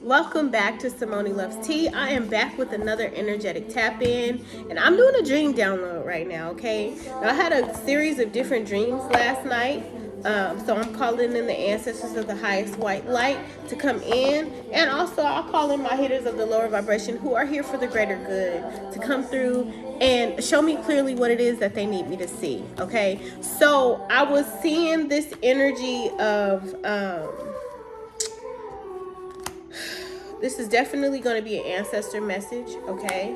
Welcome back to Simone Loves Tea. I am back with another energetic tap in, and I'm doing a dream download right now. Okay, now I had a series of different dreams last night, so I'm calling in the ancestors of the highest white light to come in, and also I'll call in my hitters of the lower vibration who are here for the greater good to come through and show me clearly what it is that they need me to see. Okay, so I was seeing this energy of this is definitely going to be an ancestor message, okay?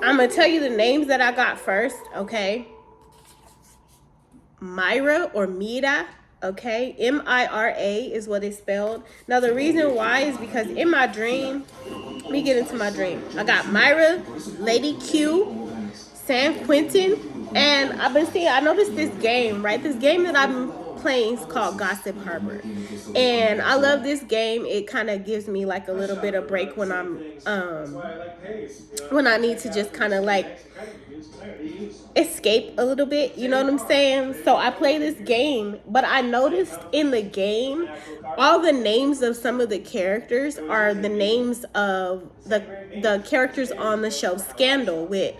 I'm going to tell you the names that I got first, okay? Myra or Mira, okay? M-I-R-A is what it's spelled. Now, the reason why is because in my dream, let me get into my dream. I got Myra, Lady Q, San Quentin, and I noticed this game, right? This game that I'm playing is called Gossip Harbor, and I love this game. It kind of gives me like a little bit of break when I need to just kind of like escape a little bit, you know what I'm saying? So I play this game, but I noticed in the game all the names of some of the characters are the names of the characters on the show Scandal with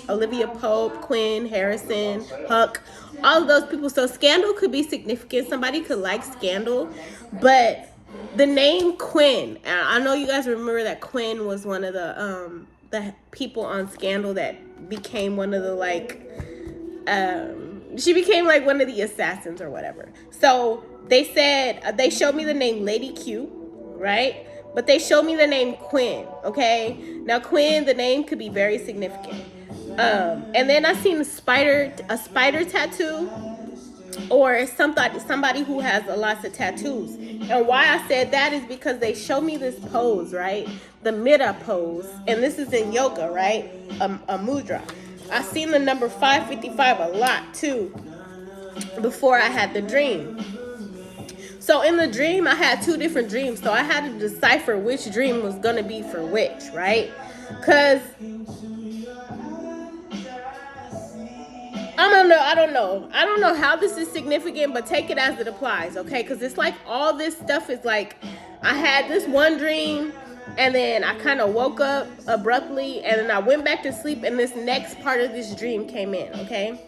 Olivia Pope, Quinn, Harrison, Huck, all of those people. So Scandal could be significant. Somebody could like Scandal, but the name Quinn, I know you guys remember that Quinn was one of the people on Scandal that became one of the she became like one of the assassins or whatever. So they showed me the name Lady Q, right? But they showed me the name Quinn, okay? Now Quinn, the name could be very significant. And then I seen a spider tattoo, or somebody who has lots of tattoos. And why I said that is because they show me this pose, right? The Mira pose, and this is in yoga, right? A mudra. I seen the number 555 a lot too before I had the dream. So in the dream, I had two different dreams. So I had to decipher which dream was gonna be for which, right? Because I don't know how this is significant, but take it as it applies, okay? Because it's like all this stuff is like, I had this one dream, and then I kind of woke up abruptly, and then I went back to sleep, and this next part of this dream came in, okay?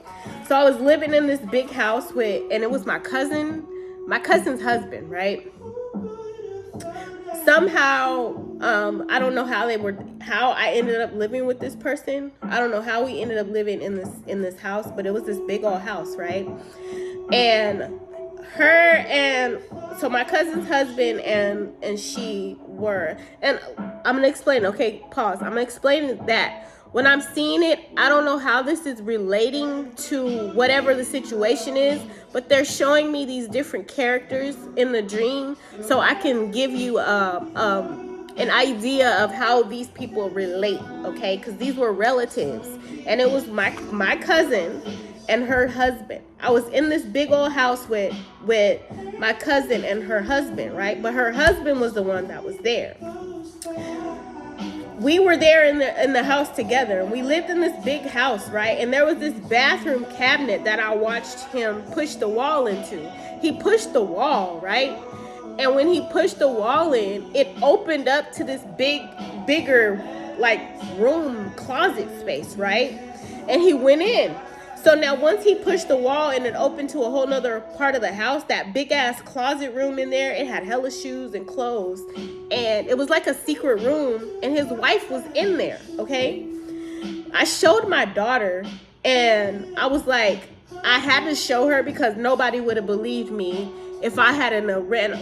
So I was living in this big house and it was my cousin's husband, right? Somehow, I don't know how I ended up living with this person. I don't know how we ended up living in this house, but it was this big old house, right? And so my cousin's husband and she were, and I'm gonna explain, okay, pause. I'm gonna explain that when I'm seeing it, I don't know how this is relating to whatever the situation is, but they're showing me these different characters in the dream so I can give you an idea of how these people relate, okay? Because these were relatives, and it was my cousin and her husband. I was in this big old house with my cousin and her husband, right? But her husband was the one that was there. We were there in the house together, and we lived in this big house, right? And there was this bathroom cabinet that I watched him push the wall into. He pushed the wall, right? And when he pushed the wall in, it opened up to this bigger like room closet space, right? And he went in. So now once he pushed the wall and it opened to a whole nother part of the house, that big ass closet room in there, it had hella shoes and clothes, and it was like a secret room, and his wife was in there, okay? I showed my daughter, and I was like, I had to show her because nobody would have believed me if I hadn't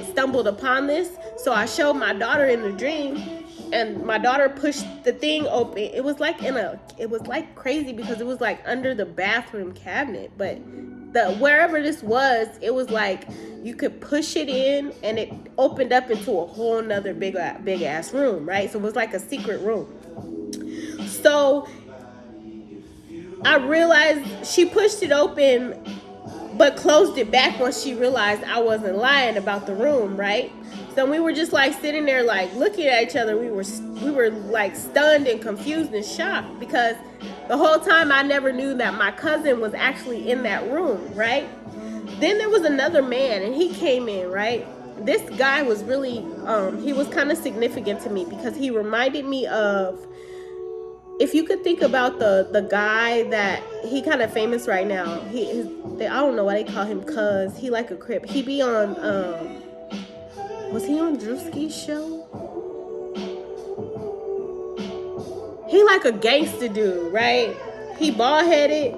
stumbled upon this. So I showed my daughter in the dream, and my daughter pushed the thing open. It was like crazy because it was like under the bathroom cabinet, but wherever this was, it was like you could push it in and it opened up into a whole nother big ass room, right? So it was like a secret room. So I realized she pushed it open but closed it back once she realized I wasn't lying about the room, right? So we were just like sitting there like looking at each other. We were like stunned and confused and shocked because the whole time I never knew that my cousin was actually in that room, right? Then there was another man, and he came in, right? This guy was really, he was kind of significant to me because he reminded me of, if you could think about the guy that, he kind of famous right now. I don't know why they call him Cuz. He like a Crip. He be on, was he on Drewski's show? He like a gangster dude, right? He bald headed.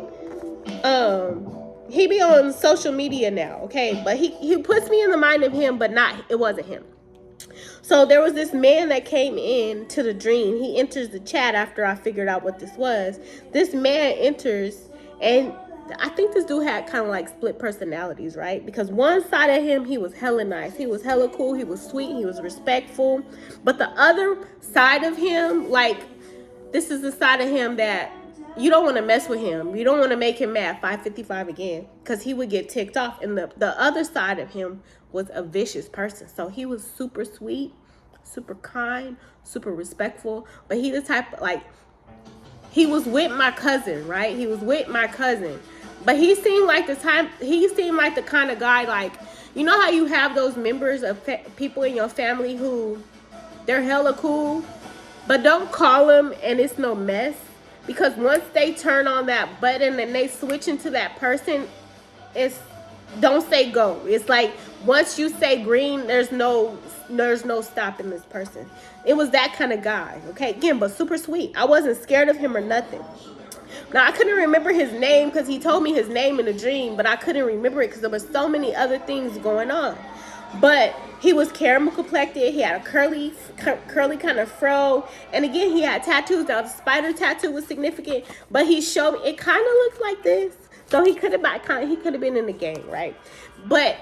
He be on social media now, okay? But he puts me in the mind of him, but it wasn't him. So there was this man that came in to the dream. He enters the chat after I figured out what this was. This man enters, and I think this dude had kind of like split personalities, right? Because one side of him, he was hella nice. He was hella cool. He was sweet. He was respectful. But the other side of him, like, this is the side of him that you don't want to mess with him. You don't want to make him mad 555 again, because he would get ticked off. And the other side of him was a vicious person. So he was super sweet, super kind, super respectful. But he the type, like, he was with my cousin, right? He was with my cousin. But he seemed like the kind of guy, like, you know how you have those members of people in your family who, they're hella cool, but don't call them and it's no mess. Because once they turn on that button and they switch into that person, don't say go. It's like, once you say green, there's no stopping this person. It was that kind of guy, okay? Again, but super sweet. I wasn't scared of him or nothing. Now, I couldn't remember his name because he told me his name in a dream, but I couldn't remember it because there was so many other things going on. But he was caramel complected. He had a curly kind of fro. And again, he had tattoos. The spider tattoo was significant. But he showed me, it kind of looked like this. So he could have been in the gang, right? But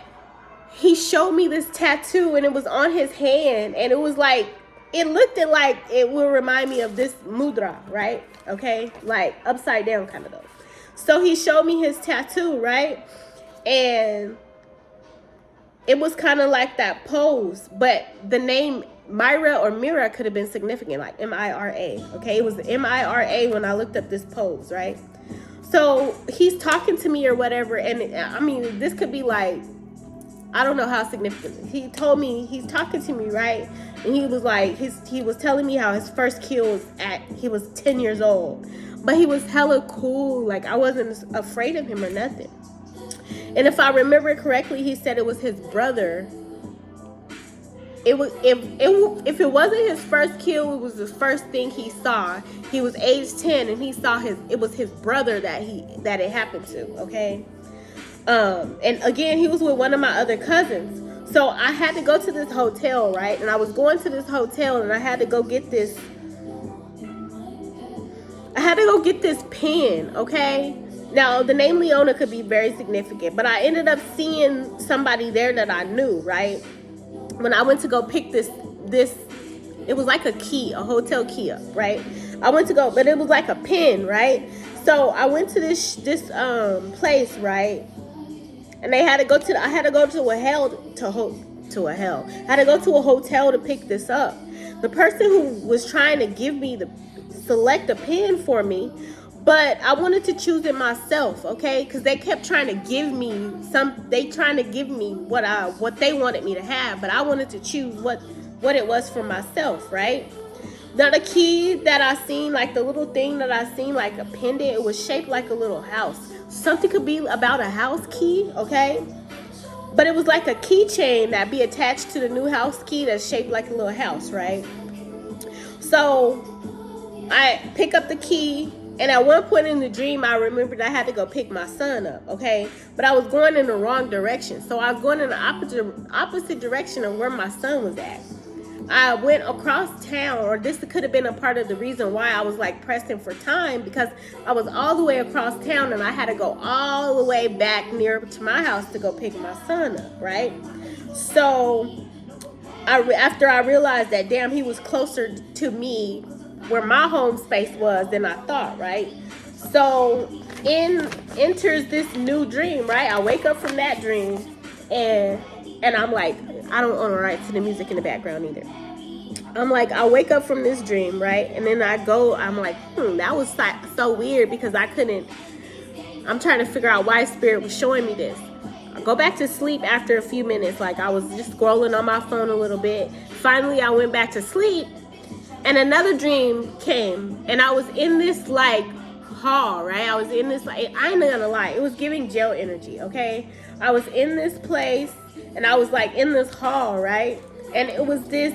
he showed me this tattoo, and it was on his hand. And it was like, it looked like it would remind me of this mudra, right? Okay? Like upside down kind of though. So he showed me his tattoo, right? And it was kind of like that pose, but the name Myra or Mira could have been significant, like M-I-R-A, okay? It was M-I-R-A when I looked up this pose, right? So he's talking to me or whatever, and I mean, this could be like, I don't know how significant. He told me, he's talking to me, right? And he was like, he was telling me how his first kill was he was 10 years old. But he was hella cool, like I wasn't afraid of him or nothing. And if I remember correctly, he said it was his brother. It was if it wasn't his first kill, it was the first thing he saw. He was age 10, and he saw it was his brother that it happened to. Okay, and again, he was with one of my other cousins. So I had to go to this hotel, right? And I was going to this hotel, and I had to go get this. I had to go get this pen. Okay. Now, the name Leona could be very significant, but I ended up seeing somebody there that I knew, right? When I went to go pick this, it was like a key, a hotel key up, right? I went to go, but it was like a pin, right? So I went to this place, right? And I had to go to a hotel to pick this up. The person who was trying to select a pin for me, but I wanted to choose it myself, okay? Because they kept trying to give me what they wanted me to have, but I wanted to choose what it was for myself, right? Now the key that I seen, like the little thing that I seen, like a pendant, it was shaped like a little house. Something could be about a house key, okay? But it was like a keychain that be attached to the new house key that's shaped like a little house, right? So I pick up the key. And at one point in the dream, I remembered I had to go pick my son up, okay? But I was going in the wrong direction. So I was going in the opposite direction of where my son was at. I went across town, or this could have been a part of the reason why I was like pressing for time, because I was all the way across town and I had to go all the way back near to my house to go pick my son up, right? So after I realized that, damn, he was closer to me where my home space was than I thought, right? So enters this new dream, right? I wake up from that dream, and I'm like, I don't want to write to the music in the background either. I'm like, I wake up from this dream, right? And then I'm like, that was so weird, because I'm trying to figure out why Spirit was showing me this. I go back to sleep after a few minutes. Like, I was just scrolling on my phone a little bit. Finally, I went back to sleep, and another dream came, and I was in this like hall, right? I was in this, like, I ain't gonna lie, it was giving jail energy, okay? I was in this place, and I was like in this hall, right? And it was this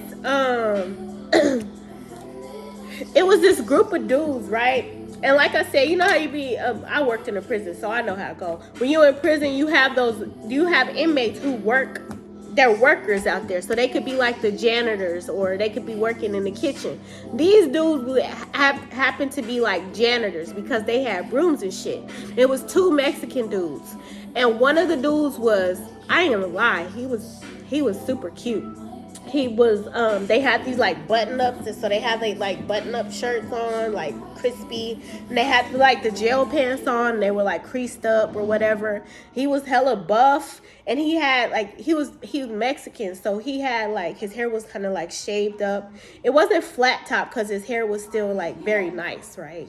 it was this group of dudes, right? And like I said, you know how you be, I worked in a prison, so I know how it go. When you're in prison, you have inmates who work, they're workers out there. So they could be like the janitors, or they could be working in the kitchen. These dudes would happen to be like janitors because they had brooms and shit. It was two Mexican dudes. And one of the dudes was, I ain't gonna lie, he was super cute. He was, they had these like button ups, and so they had like button up shirts on, like crispy, and they had like the jail pants on, and they were like creased up or whatever. He was hella buff, and he had like, he was Mexican, so he had like, his hair was kind of like shaved up. It wasn't flat top because his hair was still like very nice, right?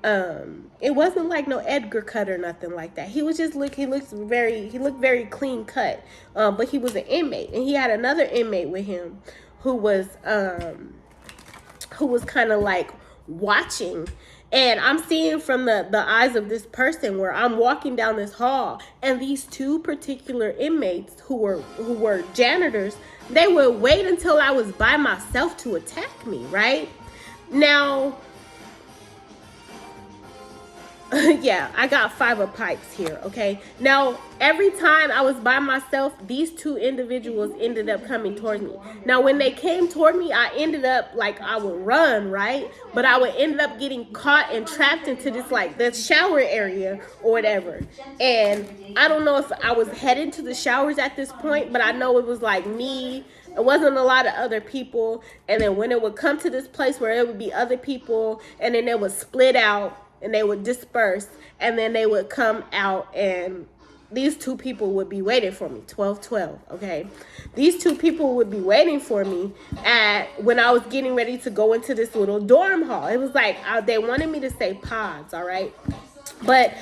It wasn't like no Edgar cut or nothing like that. He was just he looked very clean cut. But he was an inmate, and he had another inmate with him who was kind of like watching. And I'm seeing from the eyes of this person, where I'm walking down this hall, and these two particular inmates who were janitors, they would wait until I was by myself to attack me, right? Now, yeah, I got 5 of pipes here, okay? Now, every time I was by myself, these two individuals ended up coming towards me. Now, when they came toward me, I ended up, like, I would run, right? But I would end up getting caught and trapped into this, like, the shower area or whatever. And I don't know if I was headed to the showers at this point, but I know it was, like, me. It wasn't a lot of other people. And then when it would come to this place where it would be other people, and then it would split out, and they would disperse, and then they would come out, and these two people would be waiting for me. 12-12, okay? These two people would be waiting for me when I was getting ready to go into this little dorm hall. It was like, they wanted me to say pods, all right? But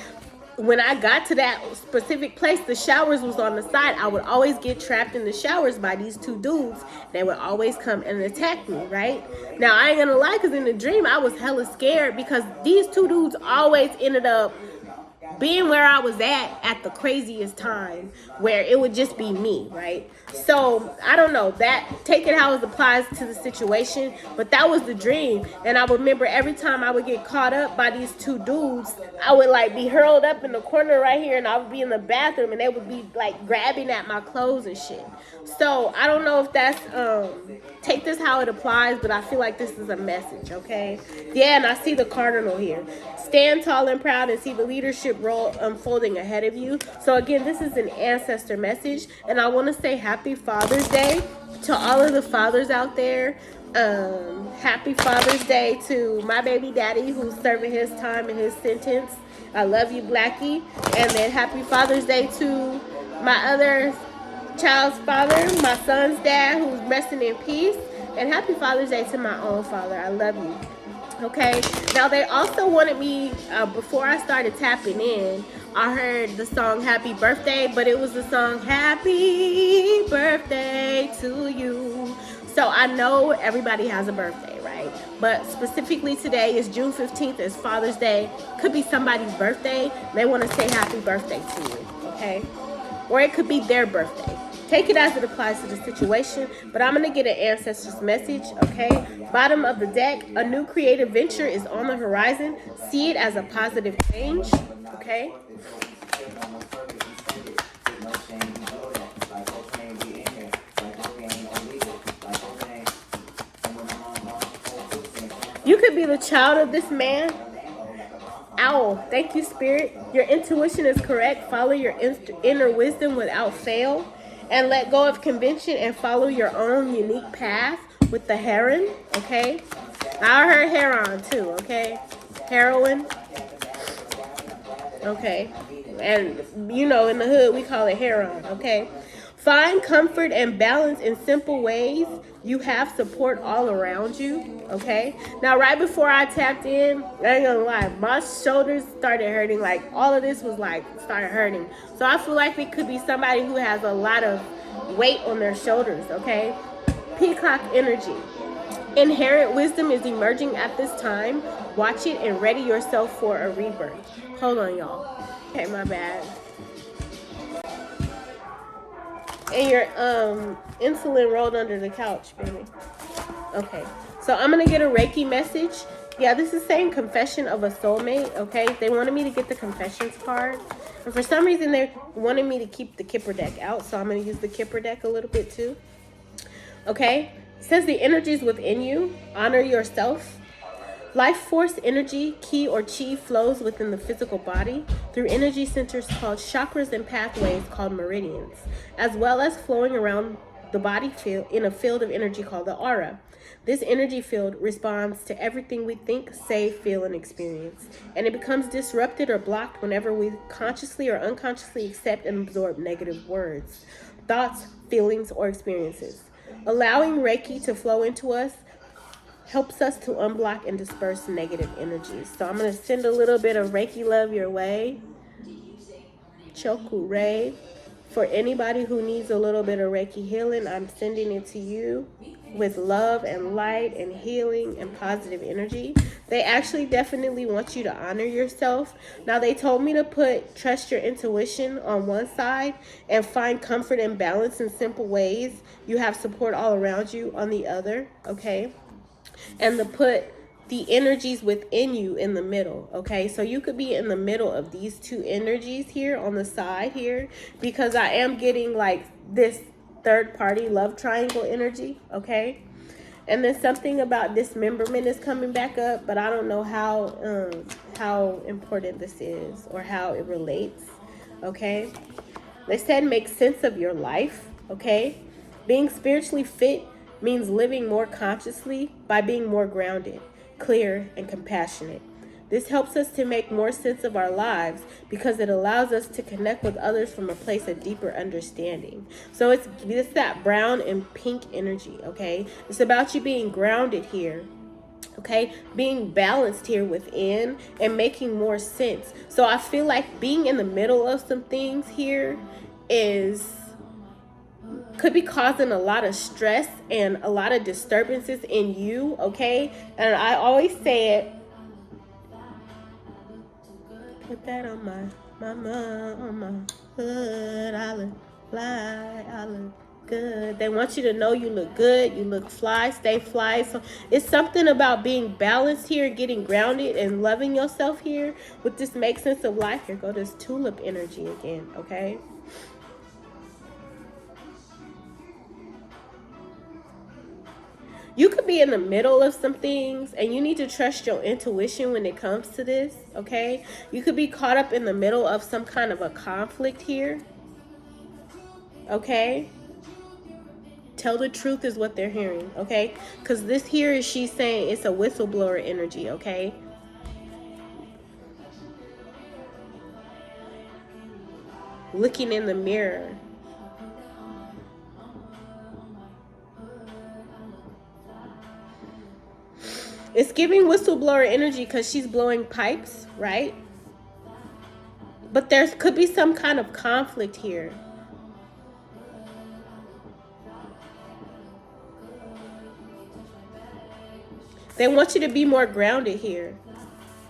when I got to that specific place, the showers was on the side. I would always get trapped in the showers by these two dudes. They would always come and attack me, right? Now, I ain't gonna lie, because in the dream, I was hella scared, because these two dudes always ended up being where I was at the craziest time, where it would just be me, right? So, I don't know, take it how it applies to the situation, but that was the dream. And I remember every time I would get caught up by these two dudes, I would like be hurled up in the corner right here, and I would be in the bathroom, and they would be like grabbing at my clothes and shit. So, I don't know if that's, take this how it applies, but I feel like this is a message, okay? Yeah, and I see the cardinal here. Stand tall and proud and see the leadership role unfolding ahead of you. So again, this is an ancestor message, and I want to say happy Father's Day to all of the fathers out there. Happy Father's Day to my baby daddy who's serving his time and his sentence. I love you, Blackie. And then happy Father's Day to my other child's father, my son's dad, who's resting in peace. And happy Father's Day to my own father. I love you. Okay, now they also wanted me, before I started tapping in, I heard the song Happy Birthday, but it was the song Happy Birthday to You. So I know everybody has a birthday, right? But specifically today is June 15th, it's Father's Day. Could be somebody's birthday. They want to say happy birthday to you, okay? Or it could be their birthday. Take it as it applies to the situation, but I'm going to get an ancestor's message, okay? Bottom of the deck, a new creative venture is on the horizon. See it as a positive change, okay? You could be the child of this man. Owl, thank you, Spirit. Your intuition is correct. Follow your inner wisdom without fail. And let go of convention and follow your own unique path with the heron, okay? I heard heron too, okay? Heroin, okay? And, you know, in the hood, we call it heron, okay? Find comfort and balance in simple ways. You have support all around you, okay? Now, right before I tapped in, I ain't gonna lie, my shoulders started hurting. Like, all of this was like, started hurting. So I feel like it could be somebody who has a lot of weight on their shoulders, okay? Peacock energy. Inherent wisdom is emerging at this time. Watch it and ready yourself for a rebirth. Hold on, y'all. Okay, my bad. And your insulin rolled under the couch, baby. Okay, so I'm gonna get a Reiki message. Yeah, this is saying confession of a soulmate. Okay, they wanted me to get the confessions card, and for some reason they wanted me to keep the Kipper deck out, so I'm gonna use the Kipper deck a little bit too. Okay, it says the energies within you. Honor yourself. Life force energy, ki or chi, flows within the physical body through energy centers called chakras and pathways called meridians, as well as flowing around the body field in a field of energy called the aura. This energy field responds to everything we think, say, feel, and experience, and it becomes disrupted or blocked whenever we consciously or unconsciously accept and absorb negative words, thoughts, feelings, or experiences. Allowing Reiki to flow into us helps us to unblock and disperse negative energies. So I'm going to send a little bit of Reiki love your way. Chokure. For anybody who needs a little bit of Reiki healing, I'm sending it to you with love and light and healing and positive energy. They actually definitely want you to honor yourself. Now, they told me to put trust your intuition on one side and find comfort and balance in simple ways. You have support all around you on the other, okay? And to put the energies within you in the middle, okay? So you could be in the middle of these two energies here on the side here, because I am getting like this third party love triangle energy, okay? And then something about dismemberment is coming back up, but I don't know how important this is or how it relates, okay? They said make sense of your life, okay? Being spiritually fit means living more consciously by being more grounded, clear, and compassionate. This helps us to make more sense of our lives because it allows us to connect with others from a place of deeper understanding. So it's that brown and pink energy, okay? It's about you being grounded here, okay? Being balanced here within and making more sense. So I feel like being in the middle of some things here could be causing a lot of stress and a lot of disturbances in you, okay? And I always say it, put that on my hood, I look fly, I look good. They want you to know you look good, you look fly, stay fly. So it's something about being balanced here, getting grounded and loving yourself here with this make sense of life. Here go this tulip energy again, okay? You could be in the middle of some things and you need to trust your intuition when it comes to this, okay? You could be caught up in the middle of some kind of a conflict here, okay? Tell the truth is what they're hearing, okay? Because this here is she's saying it's a whistleblower energy, okay? Looking in the mirror. It's giving whistleblower energy because she's blowing pipes, right? But there could be some kind of conflict here. They want you to be more grounded here.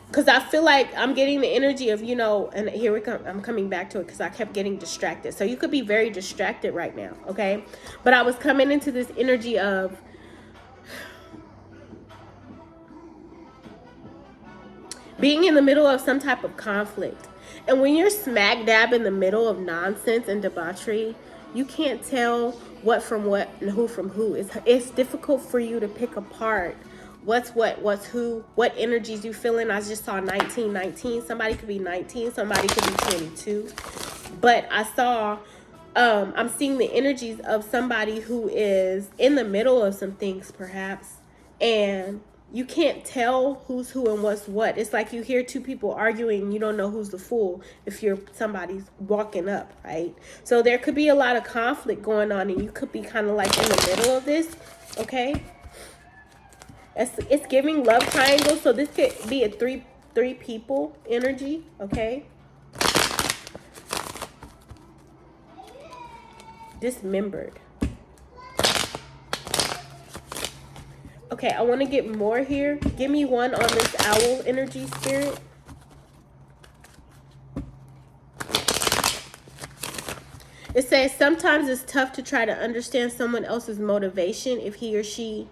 Because I feel like I'm getting the energy of, you know, and here we come. I'm coming back to it because I kept getting distracted. So you could be very distracted right now, okay? But I was coming into this energy of being in the middle of some type of conflict. And when you're smack dab in the middle of nonsense and debauchery, you can't tell what from what and who from who. It's difficult for you to pick apart what's what, what's who, what energies you feeling. I just saw 1919. Somebody could be 19, somebody could be 22. But I saw, I'm seeing the energies of somebody who is in the middle of some things perhaps. And you can't tell who's who and what's what. It's like you hear two people arguing, you don't know who's the fool if you're somebody's walking up, right? So there could be a lot of conflict going on, and you could be kind of like in the middle of this, okay? It's giving love triangle, so this could be a three people energy, okay? Dismembered. Okay, I want to get more here. Give me one on this owl energy, Spirit. It says sometimes it's tough to try to understand someone else's motivation if he or she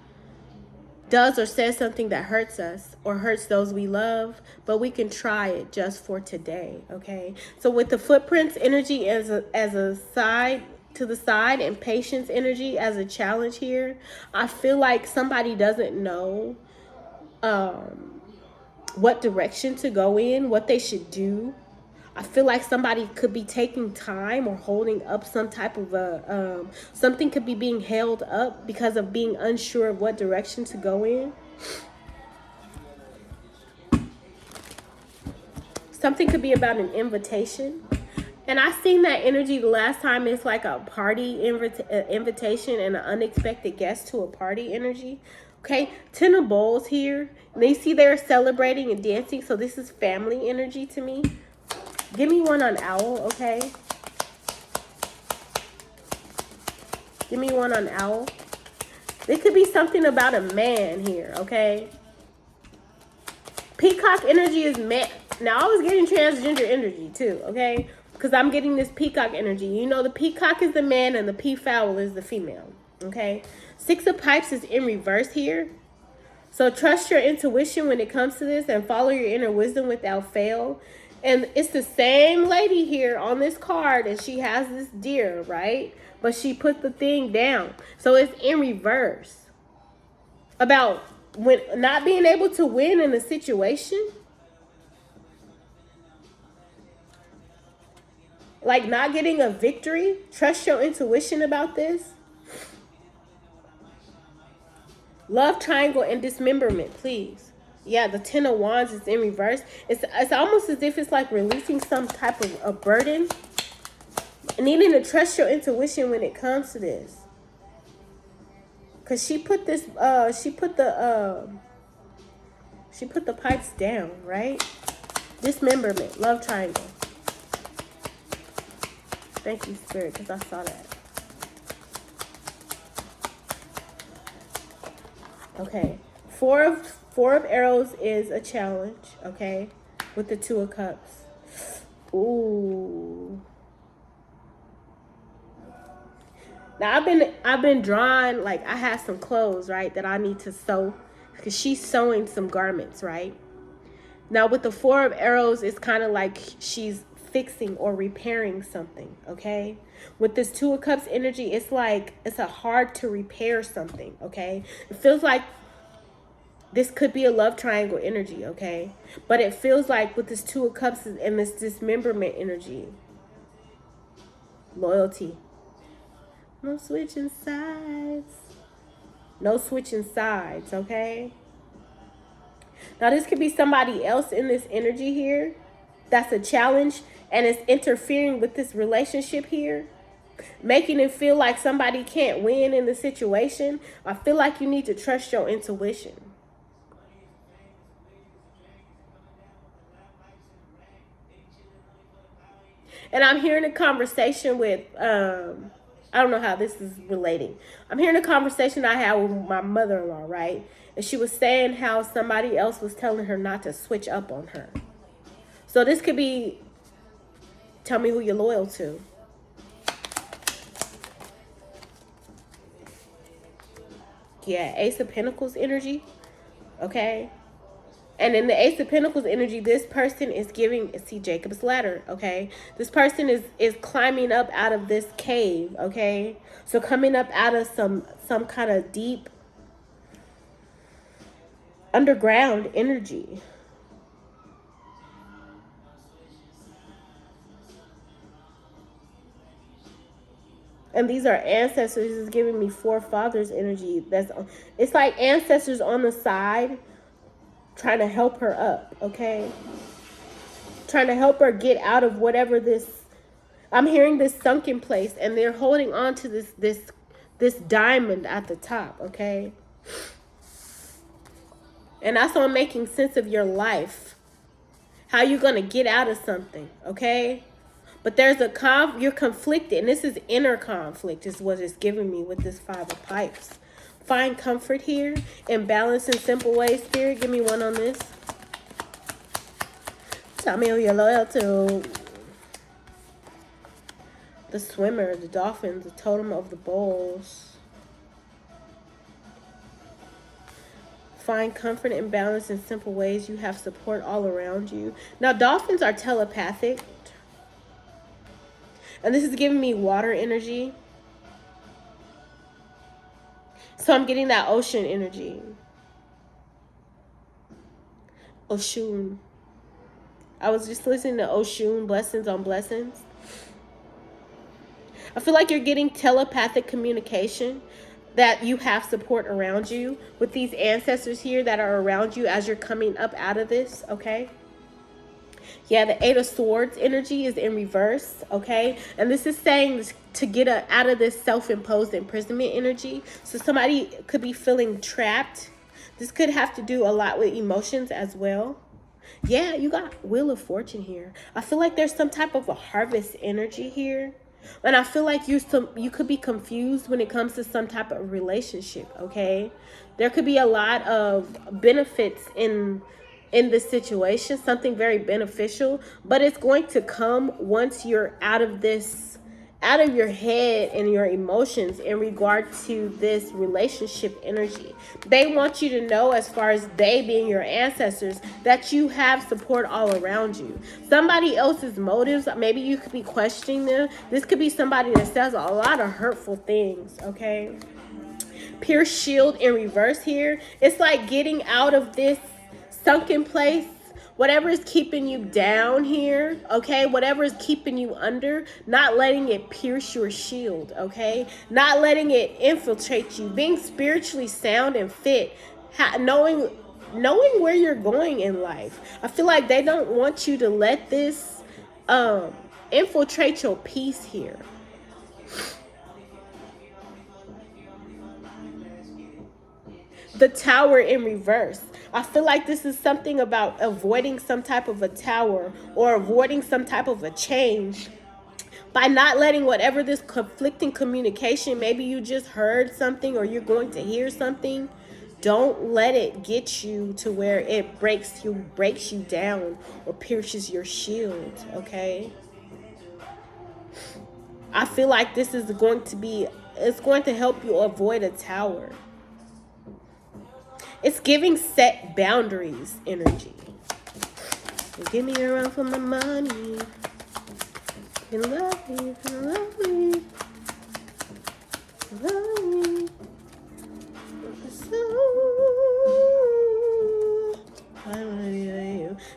does or says something that hurts us or hurts those we love, but we can try it just for today, okay? So with the footprints energy as a side to the side and patience energy as a challenge here, I feel like somebody doesn't know what direction to go in, what they should do. I feel like somebody could be taking time or holding up some type of something could be being held up because of being unsure of what direction to go in. Something could be about an invitation. And I seen that energy the last time. It's like a party invitation and an unexpected guest to a party energy. Okay, 10 of bowls here. And they see they're celebrating and dancing. So this is family energy to me. Give me one on owl, okay? Give me one on owl. There could be something about a man here, okay? Peacock energy is man. Now, I was getting transgender energy too, okay? Because I'm getting this peacock energy. You know, the peacock is the man and the peafowl is the female, okay? 6 of pipes is in reverse here. So trust your intuition when it comes to this and follow your inner wisdom without fail. And it's the same lady here on this card, and she has this deer, right? But she put the thing down. So it's in reverse. About when not being able to win in a situation. Like not getting a victory. Trust your intuition about this. Love triangle and dismemberment, please. Yeah, the 10 of wands is in reverse. It's almost as if it's like releasing some type of a burden. Needing to trust your intuition when it comes to this. Cause she put this she put the pipes down, right? Dismemberment, love triangle. Thank you, Spirit, because I saw that. Okay. Four of arrows is a challenge, okay? With the 2 of cups. Ooh. Now I've been drawing, like I have some clothes, right, that I need to sew. Because she's sewing some garments, right? Now with the 4 of arrows, it's kind of like she's fixing or repairing something, okay? With this 2 of cups energy, it's like it's a hard to repair something, okay? It feels like this could be a love triangle energy, okay? But it feels like with this 2 of cups and this dismemberment energy, loyalty. No switching sides. No switching sides, okay? Now this could be somebody else in this energy here. That's a challenge and it's interfering with this relationship here. Making it feel like somebody can't win in the situation. I feel like you need to trust your intuition. And I'm hearing a conversation with, I don't know how this is relating. I'm hearing a conversation I had with my mother-in-law, right? And she was saying how somebody else was telling her not to switch up on her. So this could be, tell me who you're loyal to. Yeah, Ace of Pentacles energy, okay? And in the Ace of Pentacles energy, this person is giving, see Jacob's ladder, okay? This person is climbing up out of this cave, okay? So coming up out of some kind of deep underground energy. And these are ancestors. Is giving me forefathers energy. It's like ancestors on the side trying to help her up, okay? Trying to help her get out of whatever this, I'm hearing this sunken place, and they're holding on to this diamond at the top, okay? And that's on making sense of your life. How you gonna get out of something, okay? But there's you're conflicted, and this is inner conflict is what it's giving me with this Five of Pipes. Find comfort here and balance in simple ways. Spirit, give me one on this. Tell me who you're loyal to. The swimmer, the dolphins, the totem of the bulls. Find comfort and balance in simple ways. You have support all around you. Now, dolphins are telepathic. And this is giving me water energy. So I'm getting that ocean energy. Oshun. I was just listening to Oshun, blessings on blessings. I feel like you're getting telepathic communication, that you have support around you with these ancestors here that are around you as you're coming up out of this, okay? Yeah, the Eight of Swords energy is in reverse, okay? And this is saying to get out of this self-imposed imprisonment energy. So somebody could be feeling trapped. This could have to do a lot with emotions as well. Yeah, you got Wheel of Fortune here. I feel like there's some type of a harvest energy here. And I feel like you could be confused when it comes to some type of relationship, okay? There could be a lot of benefits in this situation, something very beneficial, but it's going to come once you're out of your head and your emotions in regard to this relationship energy. They want you to know, as far as they being your ancestors, that you have support all around you. Somebody else's motives, maybe you could be questioning them. This could be somebody that says a lot of hurtful things, okay? Pierce shield in reverse here. It's like getting out of this sunken place. Whatever is keeping you down here, okay? Whatever is keeping you under, not letting it pierce your shield, okay? Not letting it infiltrate you. Being spiritually sound and fit. Knowing where you're going in life. I feel like they don't want you to let this infiltrate your peace here. The Tower in reverse. I feel like this is something about avoiding some type of a tower or avoiding some type of a change by not letting whatever this conflicting communication, maybe you just heard something or you're going to hear something, don't let it get you to where it breaks you down or pierces your shield, okay? I feel like this is it's going to help you avoid a tower. It's giving set boundaries energy. Give me a run for my money. You love me, you love me. Love me.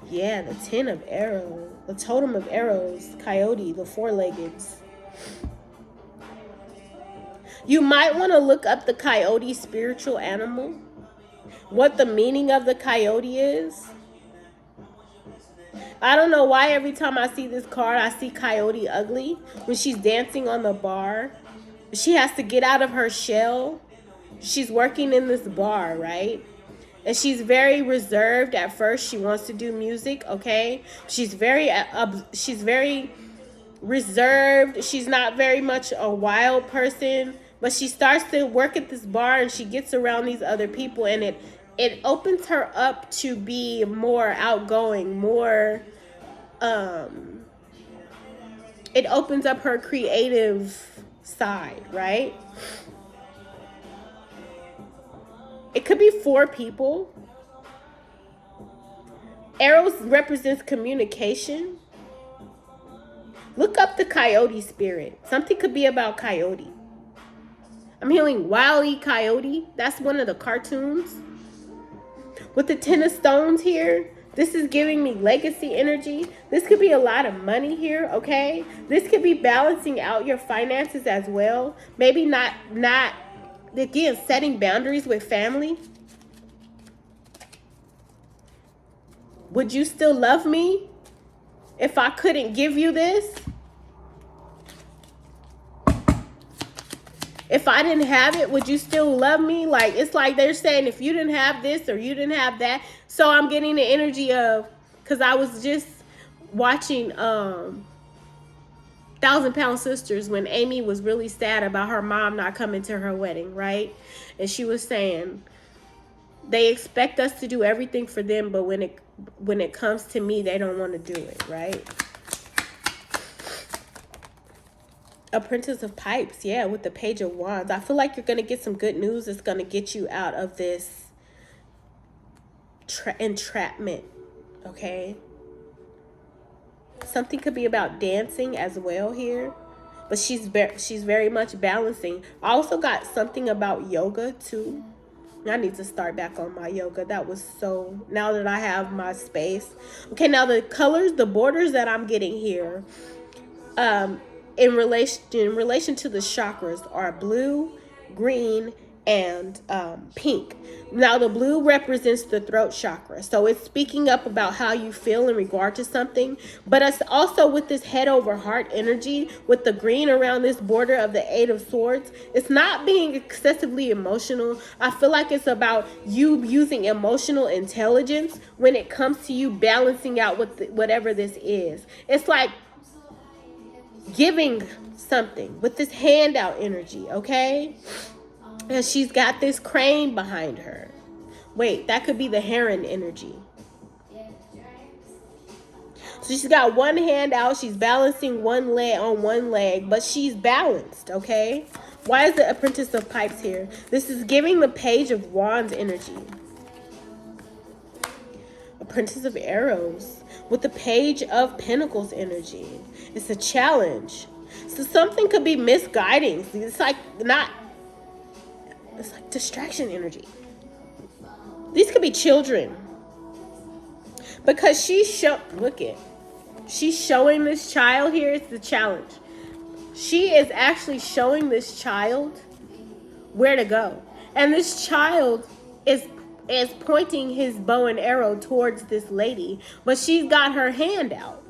Yeah, the 10 of arrows. The totem of arrows. Coyote, the four-legged. You might want to look up the coyote spiritual animal. What the meaning of the coyote is. I don't know why every time I see this card, I see Coyote Ugly when she's dancing on the bar. She has to get out of her shell. She's working in this bar, right? And she's very reserved at first. She wants to do music, okay? She's very reserved. She's not very much a wild person. But she starts to work at this bar and she gets around these other people, and it opens her up to be more outgoing, more, it opens up her creative side, right? It could be 4 people. Arrows represents communication. Look up the coyote spirit. Something could be about coyote. I'm hearing Wile E. Coyote. That's one of the cartoons. With the 10 of stones here, This is giving me legacy energy. This could be a lot of money here, okay? This could be balancing out your finances as well. Maybe not again, setting boundaries with family. Would you still love me if I couldn't give you this? If I didn't have it, would you still love me? Like, it's like they're saying, if you didn't have this or you didn't have that. So I'm getting the energy of, because I was just watching 1,000 Pound Sisters when Amy was really sad about her mom not coming to her wedding, right? And she was saying, they expect us to do everything for them, but when it comes to me, they don't want to do it, right? A Princess of Pipes, yeah, with the Page of Wands. I feel like you're going to get some good news. It's going to get you out of this entrapment, okay? Something could be about dancing as well here, but she's very much balancing. I also got something about yoga too. I need to start back on my yoga. That was so, now that I have my space. Okay, now the colors, the borders that I'm getting here, in relation to the chakras are blue, green, and pink. Now the blue represents the throat chakra, so it's speaking up about how you feel in regard to something. But it's also with this head over heart energy, with the green around this border of the Eight of Swords. It's not being excessively emotional. I feel like it's about you using emotional intelligence when it comes to you balancing out whatever this is. It's like giving something with this handout energy, okay? And she's got this crane behind her. Wait, that could be the heron energy. So she's got one hand out. She's balancing one leg on one leg, but she's balanced, okay? Why is the Princess of Pipes here? This is giving the Page of Wands energy. A Princess of Arrows with the Page of Pentacles energy. It's a challenge. So something could be misguiding. It's like distraction energy. These could be children. Because she's showing this child here. It's the challenge. She is actually showing this child where to go. And this child is pointing his bow and arrow towards this lady. But she's got her hand out.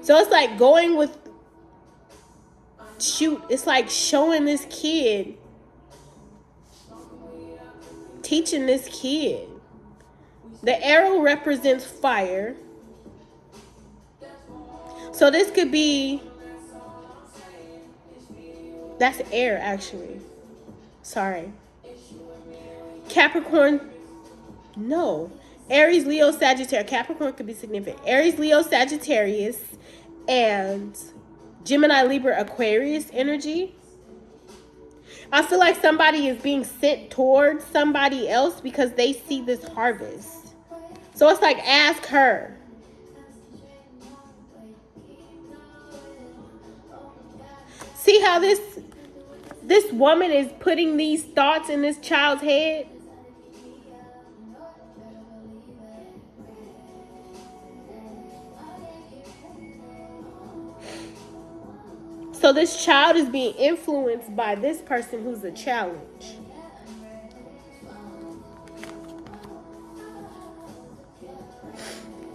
So it's like going with shoot. It's like showing this kid, teaching this kid. The arrow represents fire. So this could be, that's air actually. Sorry. Capricorn, no. Aries, Leo, Sagittarius. Capricorn could be significant. Aries, Leo, Sagittarius, and Gemini, Libra, Aquarius energy. I feel like somebody is being sent towards somebody else because they see this harvest. So it's like, ask her. See how this woman is putting these thoughts in this child's head? So this child is being influenced by this person who's a challenge.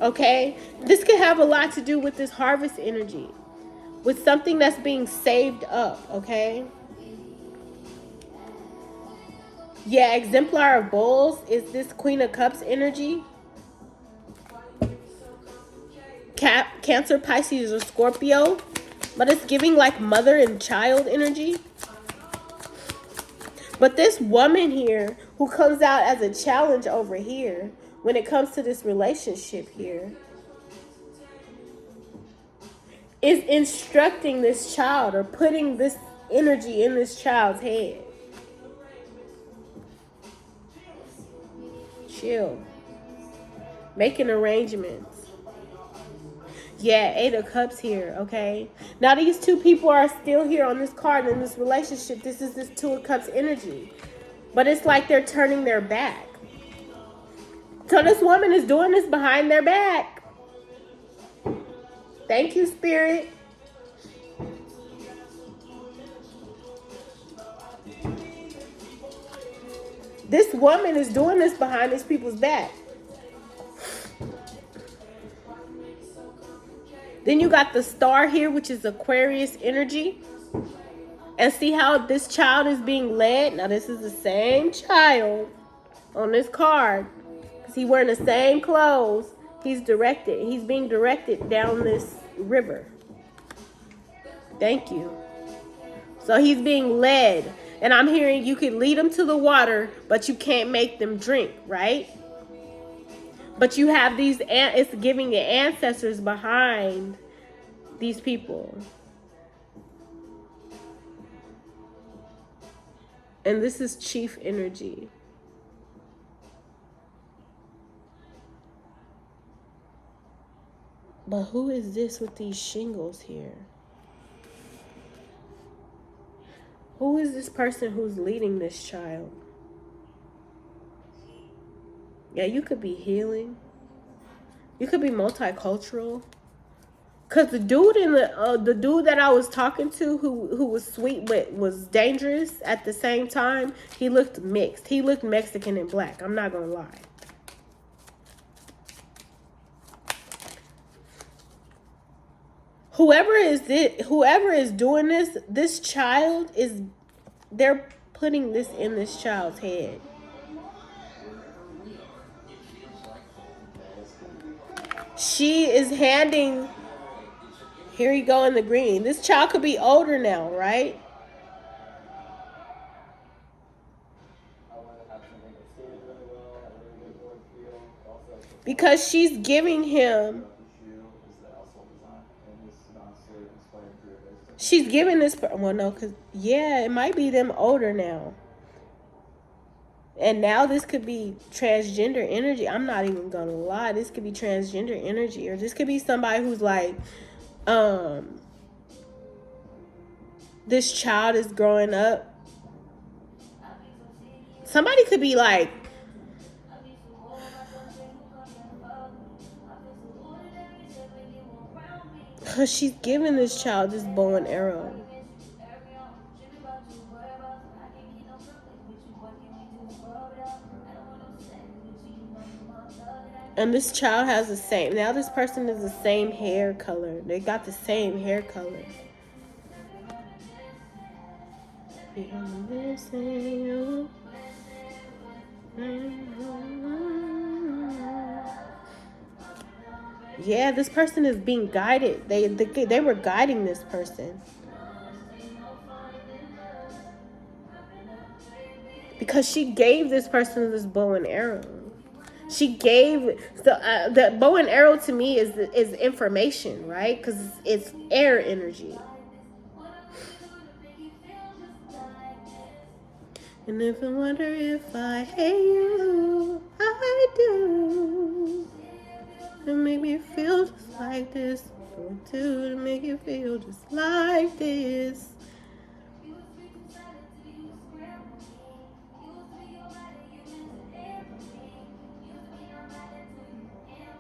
Okay? This could have a lot to do with this harvest energy. With something that's being saved up, okay? Yeah, exemplar of bowls is this Queen of Cups energy. Cancer, Pisces, or Scorpio. But it's giving like mother and child energy. But this woman here who comes out as a challenge over here when it comes to this relationship here is instructing this child or putting this energy in this child's head. Chill. Making arrangements. Yeah, Eight of Cups here, okay? Now these two people are still here on this card in this relationship. This is this Two of Cups energy. But it's like they're turning their back. So this woman is doing this behind their back. Thank you, Spirit. This woman is doing this behind these people's back. Then you got the star here, which is Aquarius energy. And see how this child is being led? Now, this is the same child on this card. Because he's wearing the same clothes. He's directed. He's being directed down this river. Thank you. So he's being led. And I'm hearing you could lead them to the water, but you can't make them drink, right? But you have these, it's giving the ancestors behind these people. And this is chief energy. But who is this with these shingles here? Who is this person who's leading this child? Yeah, you could be healing. You could be multicultural. Cause the dude in the dude that I was talking to, who was sweet but was dangerous at the same time, he looked mixed. He looked Mexican and black. I'm not gonna lie. Whoever is doing this child is, they're putting this in this child's head. She is handing, here you go in the green. This child could be older now, right? Because she's giving him, she's giving this, well, no, because, yeah, it might be them older now. And now this could be transgender energy. I'm not even going to lie. This could be transgender energy. Or this could be somebody who's like, this child is growing up. Somebody could be like, she's giving this child this bow and arrow. And this child has the same, now this person is the same hair color. They got the same hair color. Yeah, this person is being guided. They were guiding this person. Because she gave this person this bow and arrow. She gave the bow and arrow to me is information, right? Because it's air energy. And if I wonder if I hate you, I do. It make me feel just like this. What do to make you feel just like this?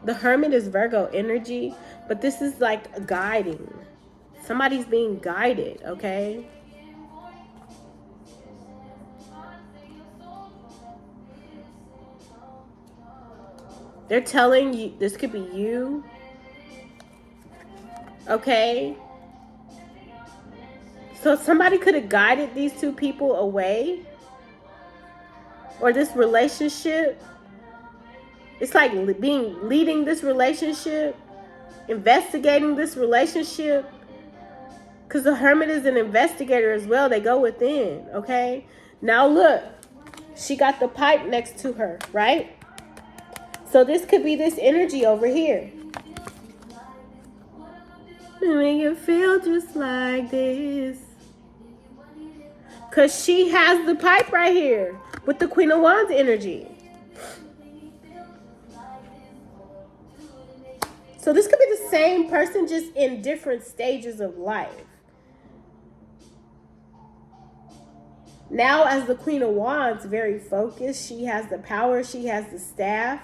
The Hermit is Virgo energy, but this is like guiding. Somebody's being guided, okay? They're telling you, this could be you, okay? So somebody could have guided these two people away, or this relationship. It's like leading this relationship, investigating this relationship. Because the Hermit is an investigator as well. They go within, okay? Now look, she got the pipe next to her, right? So this could be this energy over here. Make you feel just like this. Because she has the pipe right here with the Queen of Wands energy. So this could be the same person, just in different stages of life. Now, as the Queen of Wands, very focused. She has the power. She has the staff.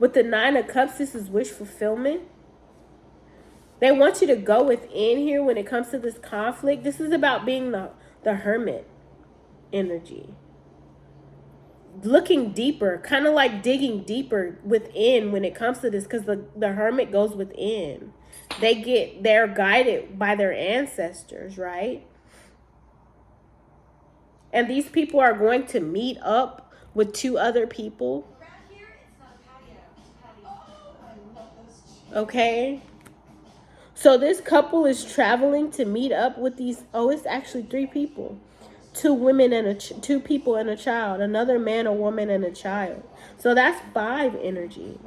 With the Nine of Cups, this is wish fulfillment. They want you to go within here when it comes to this conflict. This is about being the hermit energy. Looking deeper, kind of like digging deeper within when it comes to this, because the hermit goes within. They're guided by their ancestors, right? And these people are going to meet up with 2 other people. Okay? So this couple is traveling to meet up with these, it's actually 3 people. 2 women and 2 people and a child. Another man, a woman, and a child. So that's 5 energy.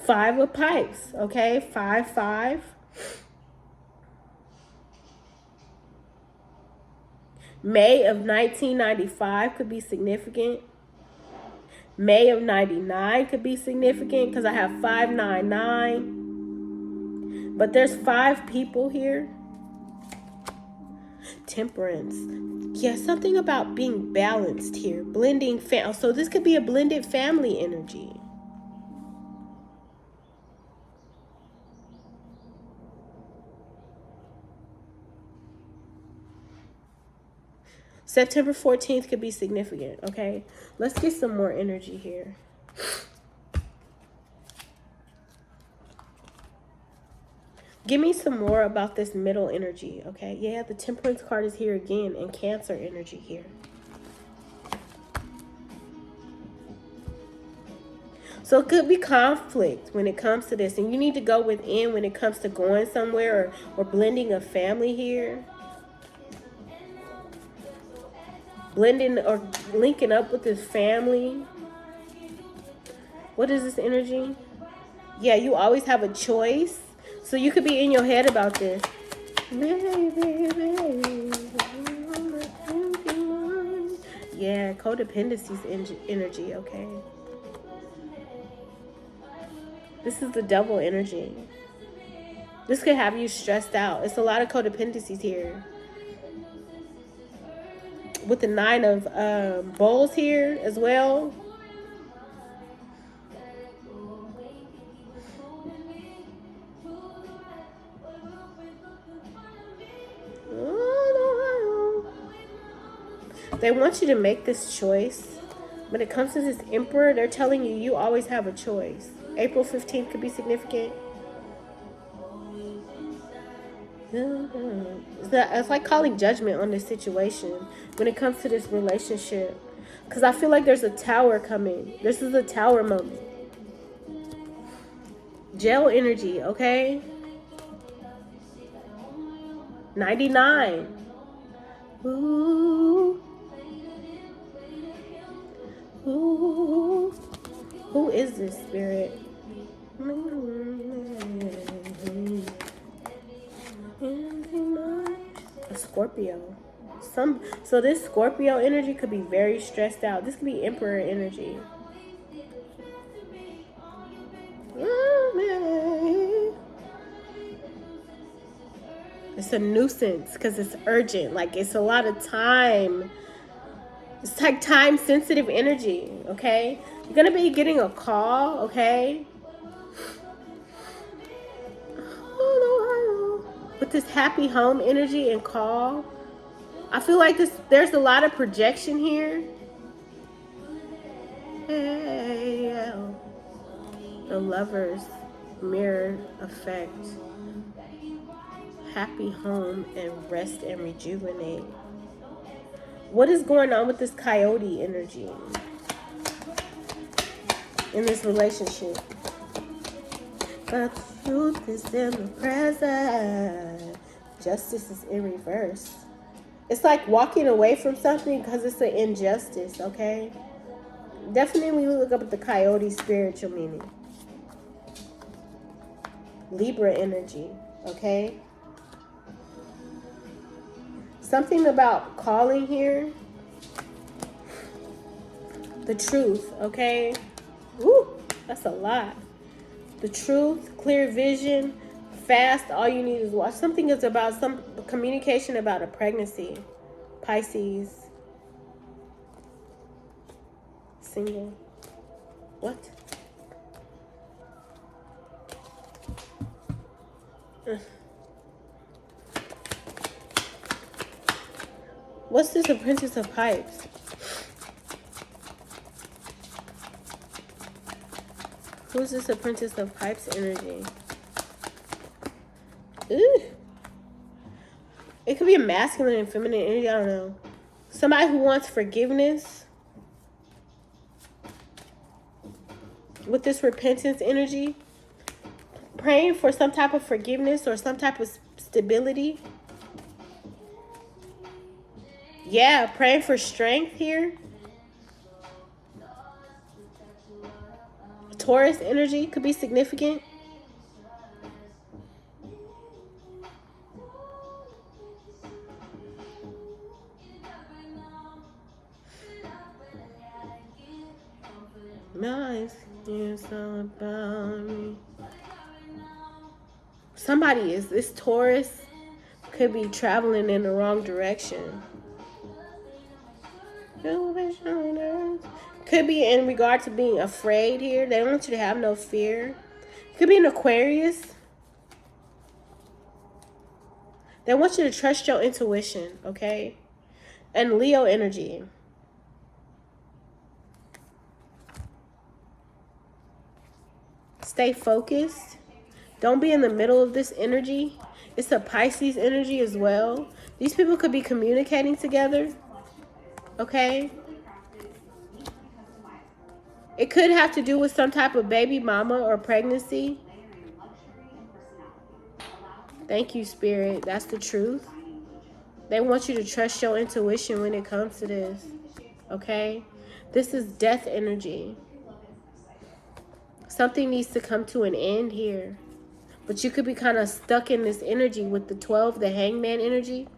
5 of pipes, okay? 5, 5. May of 1995 could be significant. May of 99 could be significant because I have 599. But there's 5 people here. Temperance. Yeah, something about being balanced here. Blending so this could be a blended family energy. September 14th could be significant, okay? Let's get some more energy here. Give me some more about this middle energy, okay? Yeah, the Temperance card is here again, and Cancer energy here. So it could be conflict when it comes to this, and you need to go within when it comes to going somewhere or blending a family here. Blending or linking up with this family. What is this energy? Yeah, you always have a choice. So you could be in your head about this. Yeah, codependency's energy, okay? This is the Devil energy. This could have you stressed out. It's a lot of codependencies here. With the 9 of bowls here as well. They want you to make this choice. When it comes to this Emperor, they're telling you you always have a choice. April 15th could be significant. It's like calling judgment on this situation when it comes to this relationship. Because I feel like there's a tower coming. This is a tower moment. Gel energy, okay? 99. Ooh. Ooh. Who is this spirit? A Scorpio. So this Scorpio energy could be very stressed out. This could be Emperor energy. It's a nuisance because it's urgent. Like, it's a lot of time. It's like time sensitive energy, okay? You're gonna be getting a call, okay? With this happy home energy and call, I feel like there's a lot of projection here. Hey, the Lovers mirror effect. Happy home and rest and rejuvenate. What is going on with this Coyote energy in this relationship? The truth is in the present. Justice is in reverse. It's like walking away from something because it's an injustice, okay? Definitely look up at the Coyote spiritual meaning. Libra energy, okay? Something about calling here. The truth, okay? Woo, that's a lot. The truth, clear vision, fast, all you need is watch. Something is about some communication about a pregnancy. Pisces. Single. What? What's this, a Princess of Pipes? Who's this, a Princess of Pipes energy? Ooh. It could be a masculine and feminine energy. I don't know. Somebody who wants forgiveness with this repentance energy. Praying for some type of forgiveness or some type of stability. Yeah, praying for strength here. Taurus energy could be significant. Nice. It's all about me. Somebody is, this Taurus could be traveling in the wrong direction. Could be in regard to being afraid here. They don't want you to have no fear. Could be an Aquarius. They want you to trust your intuition, okay? And Leo energy. Stay focused. Don't be in the middle of this energy. It's a Pisces energy as well. These people could be communicating together. Okay? It could have to do with some type of baby mama or pregnancy. Thank you, Spirit. That's the truth. They want you to trust your intuition when it comes to this. Okay? This is death energy. Something needs to come to an end here. But you could be kind of stuck in this energy with the 12, the hangman energy.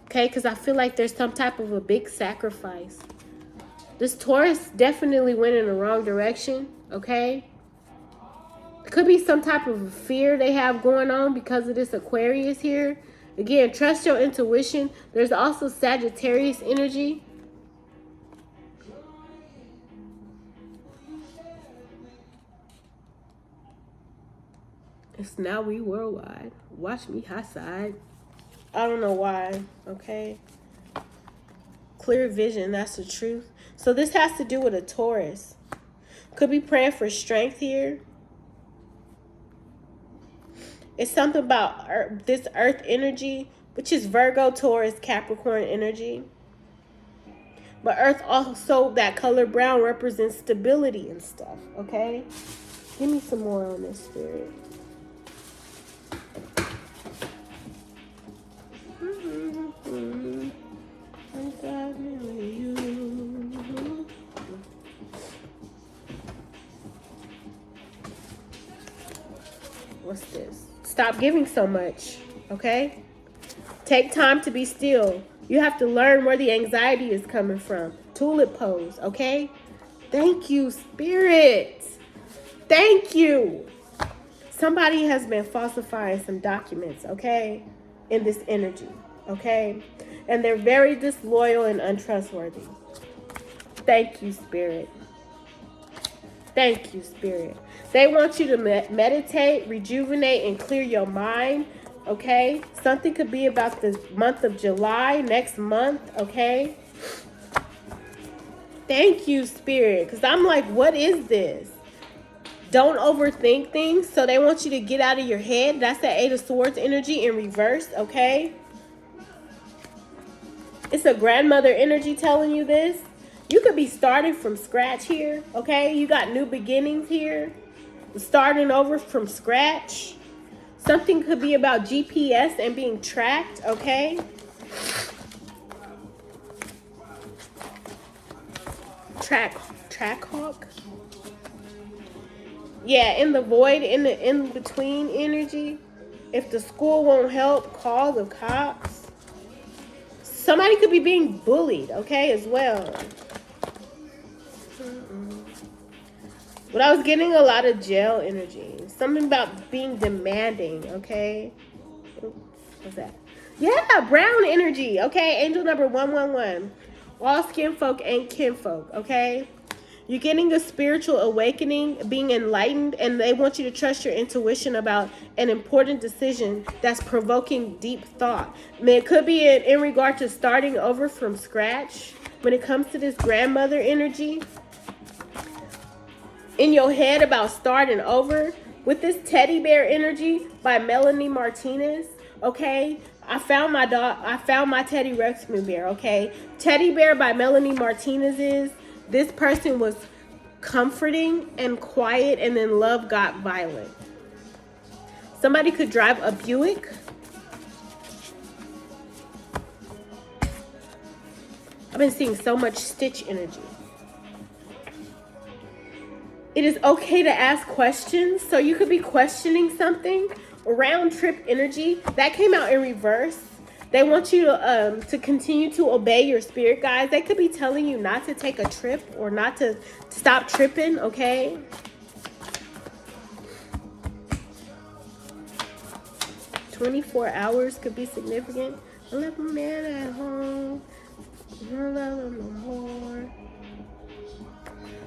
Okay? Because I feel like there's some type of a big sacrifice. This Taurus definitely went in the wrong direction. Okay? It could be some type of fear they have going on because of this Aquarius here. Again, trust your intuition. There's also Sagittarius energy. It's now we worldwide. Watch me hot side. I don't know why. Okay. Clear vision. That's the truth. So this has to do with a Taurus. Could be praying for strength here. It's something about this earth energy, which is Virgo, Taurus, Capricorn energy. But earth also, that color brown, represents stability and stuff. Okay. Give me some more on this, Spirit. What's this? Stop giving so much, okay? Take time to be still. You have to learn where the anxiety is coming from. Tulip pose, okay? Thank you, Spirit. Thank you. Somebody has been falsifying some documents, okay? In this energy, okay? And they're very disloyal and untrustworthy. Thank you, Spirit. Thank you, Spirit. They want you to meditate, rejuvenate, and clear your mind, okay? Something could be about the month of July, next month, okay? Thank you, Spirit, because I'm like, what is this? Don't overthink things. So they want you to get out of your head. That's the Eight of Swords energy in reverse, okay? It's a grandmother energy telling you this. You could be starting from scratch here, okay? You got new beginnings here. Starting over from scratch. Something could be about GPS and being tracked, okay? Track hawk. Yeah, in the void, in the in-between energy. If the school won't help, call the cops. Somebody could be being bullied, okay, as well. But I was getting a lot of jail energy. Something about being demanding, okay? What's that? Yeah, brown energy, okay? Angel number 111. All skin folk ain't kinfolk, okay? You're getting a spiritual awakening, being enlightened, and they want you to trust your intuition about an important decision that's provoking deep thought. I mean, it could be in regard to starting over from scratch. When it comes to this grandmother energy, in your head about starting over, with this teddy bear energy by Melanie Martinez, okay? I found my Teddy Ruxpin bear, okay? Teddy Bear by Melanie Martinez is, this person was comforting and quiet, and then love got violent. Somebody could drive a Buick. I've been seeing so much Stitch energy. It is okay to ask questions. So you could be questioning something. Round trip energy. That came out in reverse. They want you to continue to obey your spirit guides. They could be telling you not to take a trip or not to stop tripping, okay? "24 hours could be significant. I left my man at home. I don't love him no more."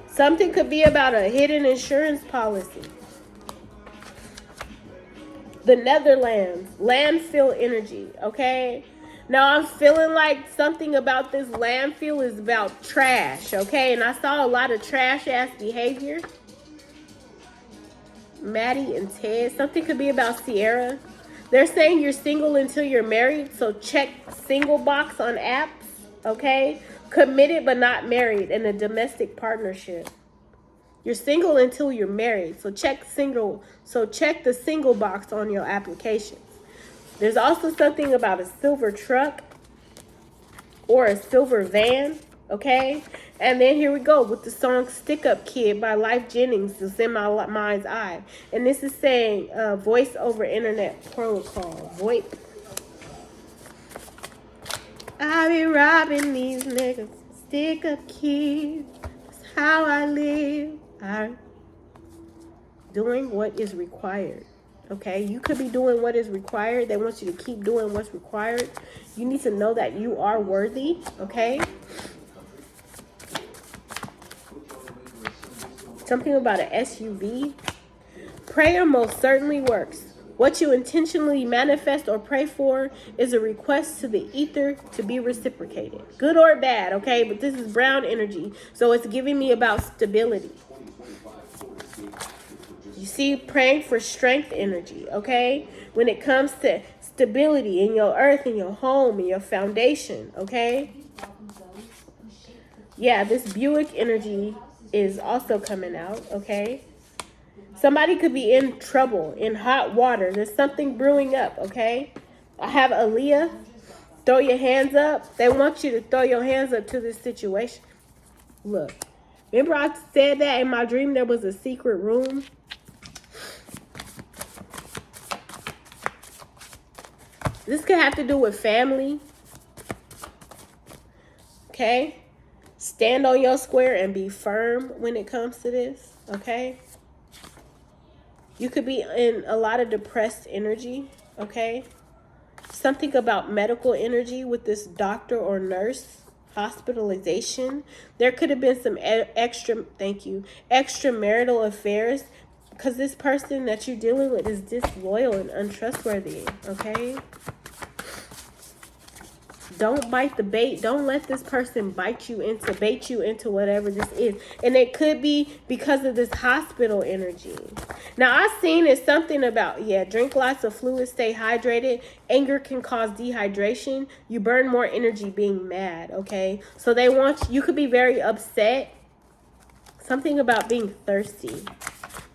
Something could be about a hidden insurance policy. The Netherlands, landfill energy, okay? Now I'm feeling like something about this landfill is about trash, okay? And I saw a lot of trash ass behavior. Maddie and Ted, something could be about Sierra. They're saying you're single until you're married, so check single box on apps, okay? Committed but not married in a domestic partnership. You're single until you're married, so check the single box on your applications. There's also something about a silver truck or a silver van, okay? And then here we go with the song "Stick Up Kid" by Life Jennings. It's in my mind's eye. And this is saying voice over internet protocol, VoIP. I be robbing these niggas, stick up kid. That's how I live. I'm doing what is required. Okay, you could be doing what is required. They want you to keep doing what's required. You need to know that you are worthy. Okay. Something about an SUV. Prayer most certainly works. What you intentionally manifest or pray for is a request to the ether to be reciprocated. Good or bad, okay? But this is brown energy, so it's giving me about stability. You see, praying for strength energy, okay? When it comes to stability in your earth, in your home, in your foundation, okay? Yeah, this Buick energy is also coming out, okay? Somebody could be in trouble, in hot water. There's something brewing up, okay? I have Aaliyah. Throw your hands up. They want you to throw your hands up to this situation. Look, remember I said that in my dream there was a secret room? This could have to do with family. Okay? Stand on your square and be firm when it comes to this, okay? You could be in a lot of depressed energy, okay? Something about medical energy with this doctor or nurse, hospitalization. There could have been some extramarital affairs because this person that you're dealing with is disloyal and untrustworthy, okay? Don't bite the bait. Don't let this person bait you into whatever this is. And it could be because of this hospital energy. Now, I've seen it's something about, drink lots of fluids, stay hydrated. Anger can cause dehydration. You burn more energy being mad, okay? So you could be very upset. Something about being thirsty.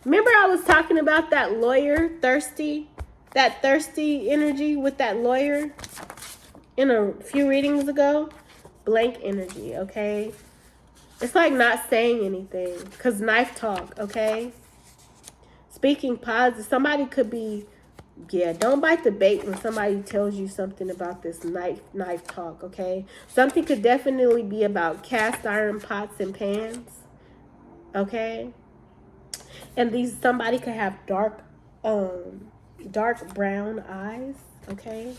Remember I was talking about that lawyer, thirsty? That thirsty energy with that lawyer? In a few readings ago, blank energy, okay? It's like not saying anything because knife talk, okay? Speaking positive. Somebody could be, don't bite the bait when somebody tells you something about this knife talk, okay? Something could definitely be about cast iron pots and pans, okay? And somebody could have dark brown eyes, okay?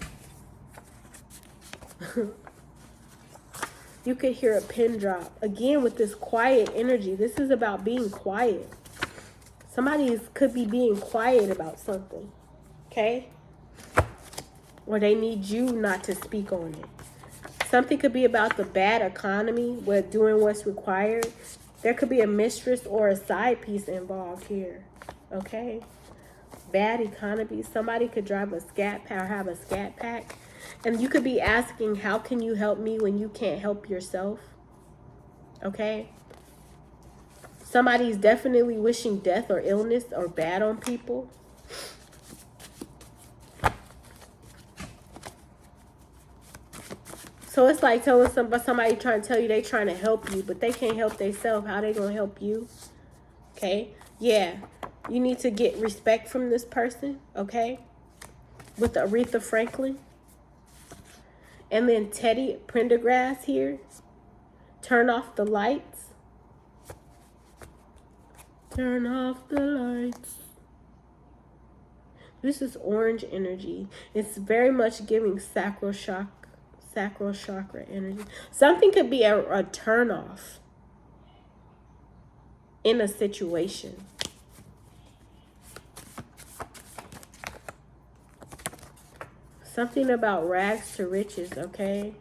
You could hear a pin drop. Again, with this quiet energy, this is about being quiet. Somebody could be being quiet about something, okay? Or they need you not to speak on it. Something could be about the bad economy with doing what's required. There could be a mistress or a side piece involved here, okay? Bad economy. Somebody could drive a scat pack or have a scat pack. And you could be asking, how can you help me when you can't help yourself? Okay? Somebody's definitely wishing death or illness or bad on people. So it's like telling somebody trying to tell you they trying to help you, but they can't help themselves. How they gonna help you? Okay? Yeah. You need to get respect from this person, okay? With Aretha Franklin. And then Teddy Pendergrass here. Turn off the lights. Turn off the lights. This is orange energy. It's very much giving sacral chakra energy. Something could be a turn off in a situation. Something about rags to riches, okay?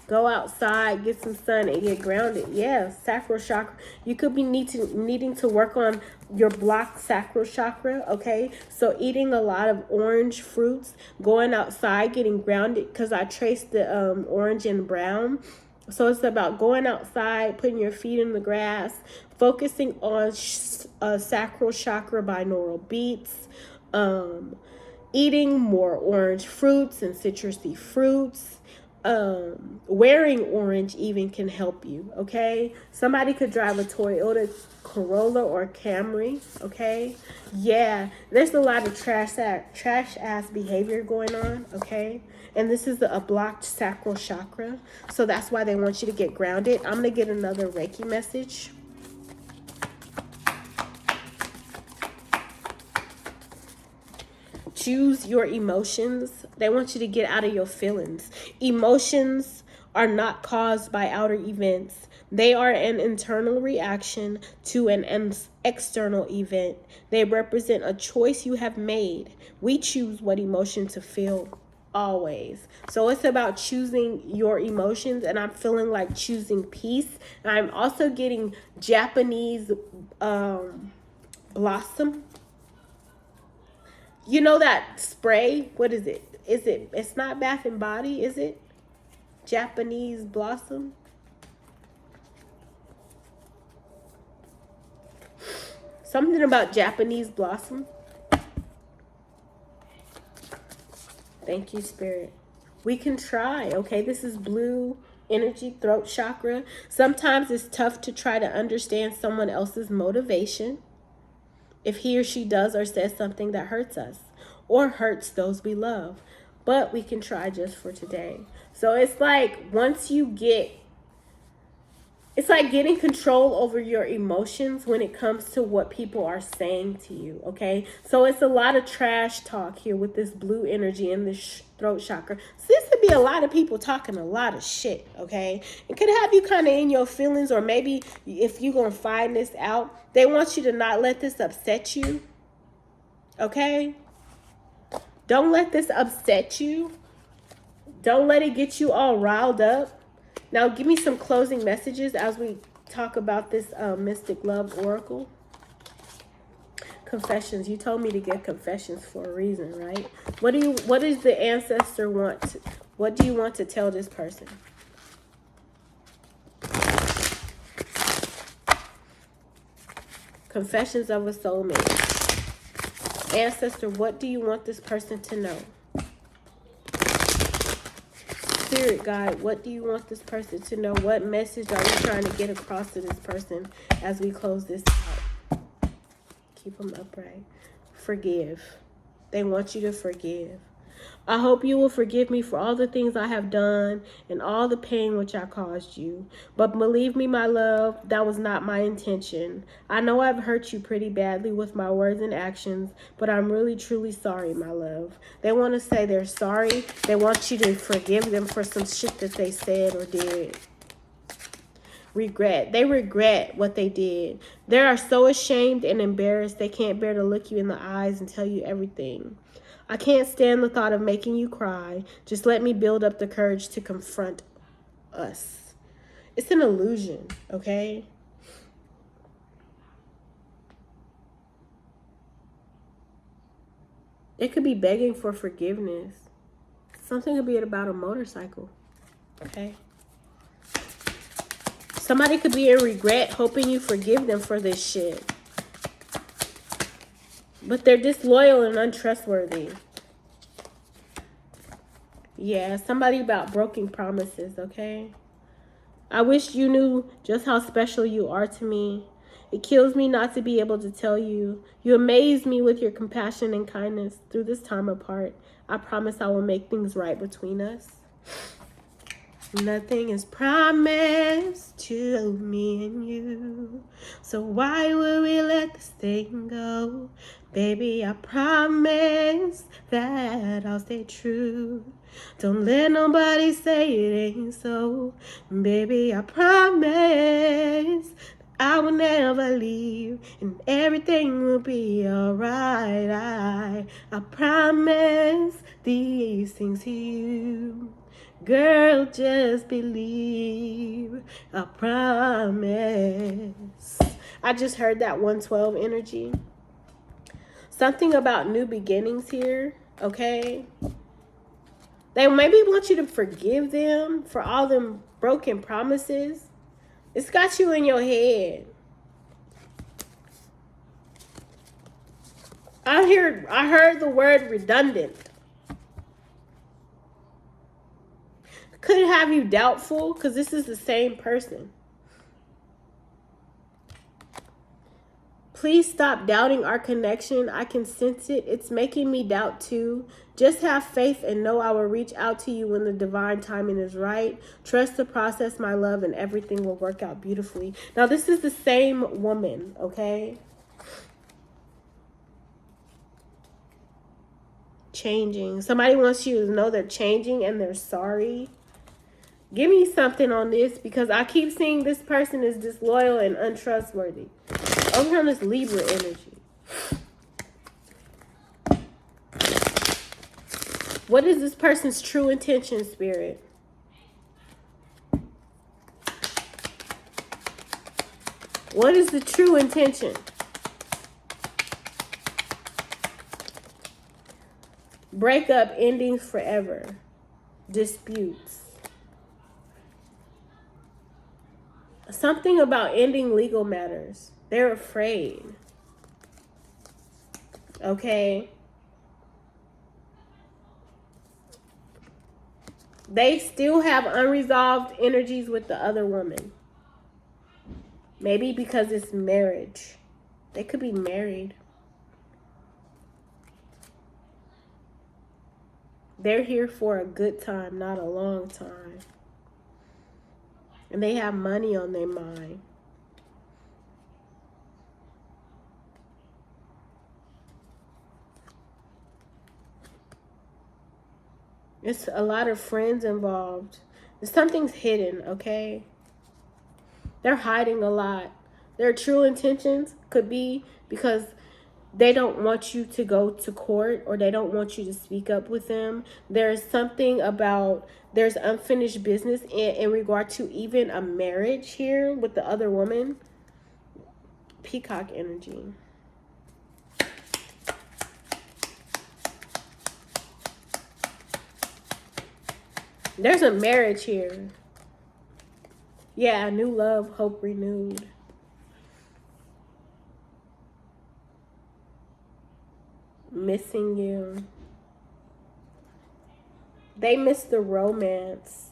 Go outside, get some sun, and get grounded. Yeah, sacral chakra. You could be needing to work on your blocked sacral chakra, okay? So eating a lot of orange fruits, going outside, getting grounded, because I traced the orange and brown. So it's about going outside, putting your feet in the grass, focusing on sacral chakra binaural beats, eating more orange fruits and citrusy fruits. Wearing orange even can help you, okay? Somebody could drive a Toyota Corolla or Camry, okay? Yeah, there's a lot of trash ass behavior going on, okay? And this is a blocked sacral chakra, so that's why they want you to get grounded. I'm gonna get another Reiki message. Choose your emotions. They want you to get out of your feelings. Emotions are not caused by outer events. They are an internal reaction to an external event. They represent a choice you have made. We choose what emotion to feel always. So it's about choosing your emotions, and I'm feeling like choosing peace. And I'm also getting Japanese blossom. You know that spray? What is it? It's not Bath and Body, is it? Japanese blossom? Something about Japanese blossom. Thank you, Spirit. We can try, okay? This is blue energy, throat chakra. Sometimes it's tough to try to understand someone else's motivation if he or she does or says something that hurts us or hurts those we love. But we can try just for today. So it's like it's like getting control over your emotions when it comes to what people are saying to you, okay? So it's a lot of trash talk here with this blue energy and this throat chakra. So this could be a lot of people talking a lot of shit, okay? It could have you kind of in your feelings, or maybe if you're going to find this out, they want you to not let this upset you, okay? Don't let this upset you. Don't let it get you all riled up. Now, give me some closing messages as we talk about this Mystic Love Oracle. Confessions. You told me to get confessions for a reason, right? What does the ancestor want? What do you want to tell this person? Confessions of a soulmate. Ancestor, what do you want this person to know? Spirit guide, what do you want this person to know? What message are you trying to get across to this person as we close this out? Keep them upright. Forgive. They want you to forgive. I hope you will forgive me for all the things I have done and all the pain which I caused you. But believe me, my love, that was not my intention. I know I've hurt you pretty badly with my words and actions, but I'm really, truly sorry, my love. They want to say they're sorry. They want you to forgive them for some shit that they said or did. Regret. They regret what they did. They are so ashamed and embarrassed they can't bear to look you in the eyes and tell you everything. I can't stand the thought of making you cry. Just let me build up the courage to confront us. It's an illusion, okay? It could be begging for forgiveness. Something could be about a motorcycle, okay? Somebody could be in regret, hoping you forgive them for this shit. But they're disloyal and untrustworthy. Yeah, somebody about broken promises, okay? I wish you knew just how special you are to me. It kills me not to be able to tell you. You amaze me with your compassion and kindness through this time apart. I promise I will make things right between us. Nothing is promised to me and you. So why would we let this thing go? Baby, I promise that I'll stay true. Don't let nobody say it ain't so. Baby, I promise I will never leave and everything will be alright. I promise these things to you. Girl, just believe. I promise. I just heard that 112 energy. Something about new beginnings here, okay? They maybe want you to forgive them for all them broken promises. It's got you in your head. I heard the word redundant. Could have you doubtful because this is the same person. Please stop doubting our connection. I can sense it. It's making me doubt too. Just have faith and know I will reach out to you when the divine timing is right. Trust the process, my love, and everything will work out beautifully. Now, this is the same woman, okay? Changing. Somebody wants you to know they're changing and they're sorry. Give me something on this because I keep seeing this person is disloyal and untrustworthy. Over on this Libra energy. What is this person's true intention, Spirit? What is the true intention? Breakup, endings forever. Disputes. Something about ending legal matters. They're afraid. Okay? They still have unresolved energies with the other woman. Maybe because it's marriage. They could be married. They're here for a good time, not a long time. And they have money on their mind. It's a lot of friends involved. Something's hidden, okay? They're hiding a lot. Their true intentions could be because they don't want you to go to court or they don't want you to speak up with them. There's something about, there's unfinished business in regard to even a marriage here with the other woman. Peacock energy. There's a marriage here. Yeah, new love, hope renewed. Missing you. They miss the romance.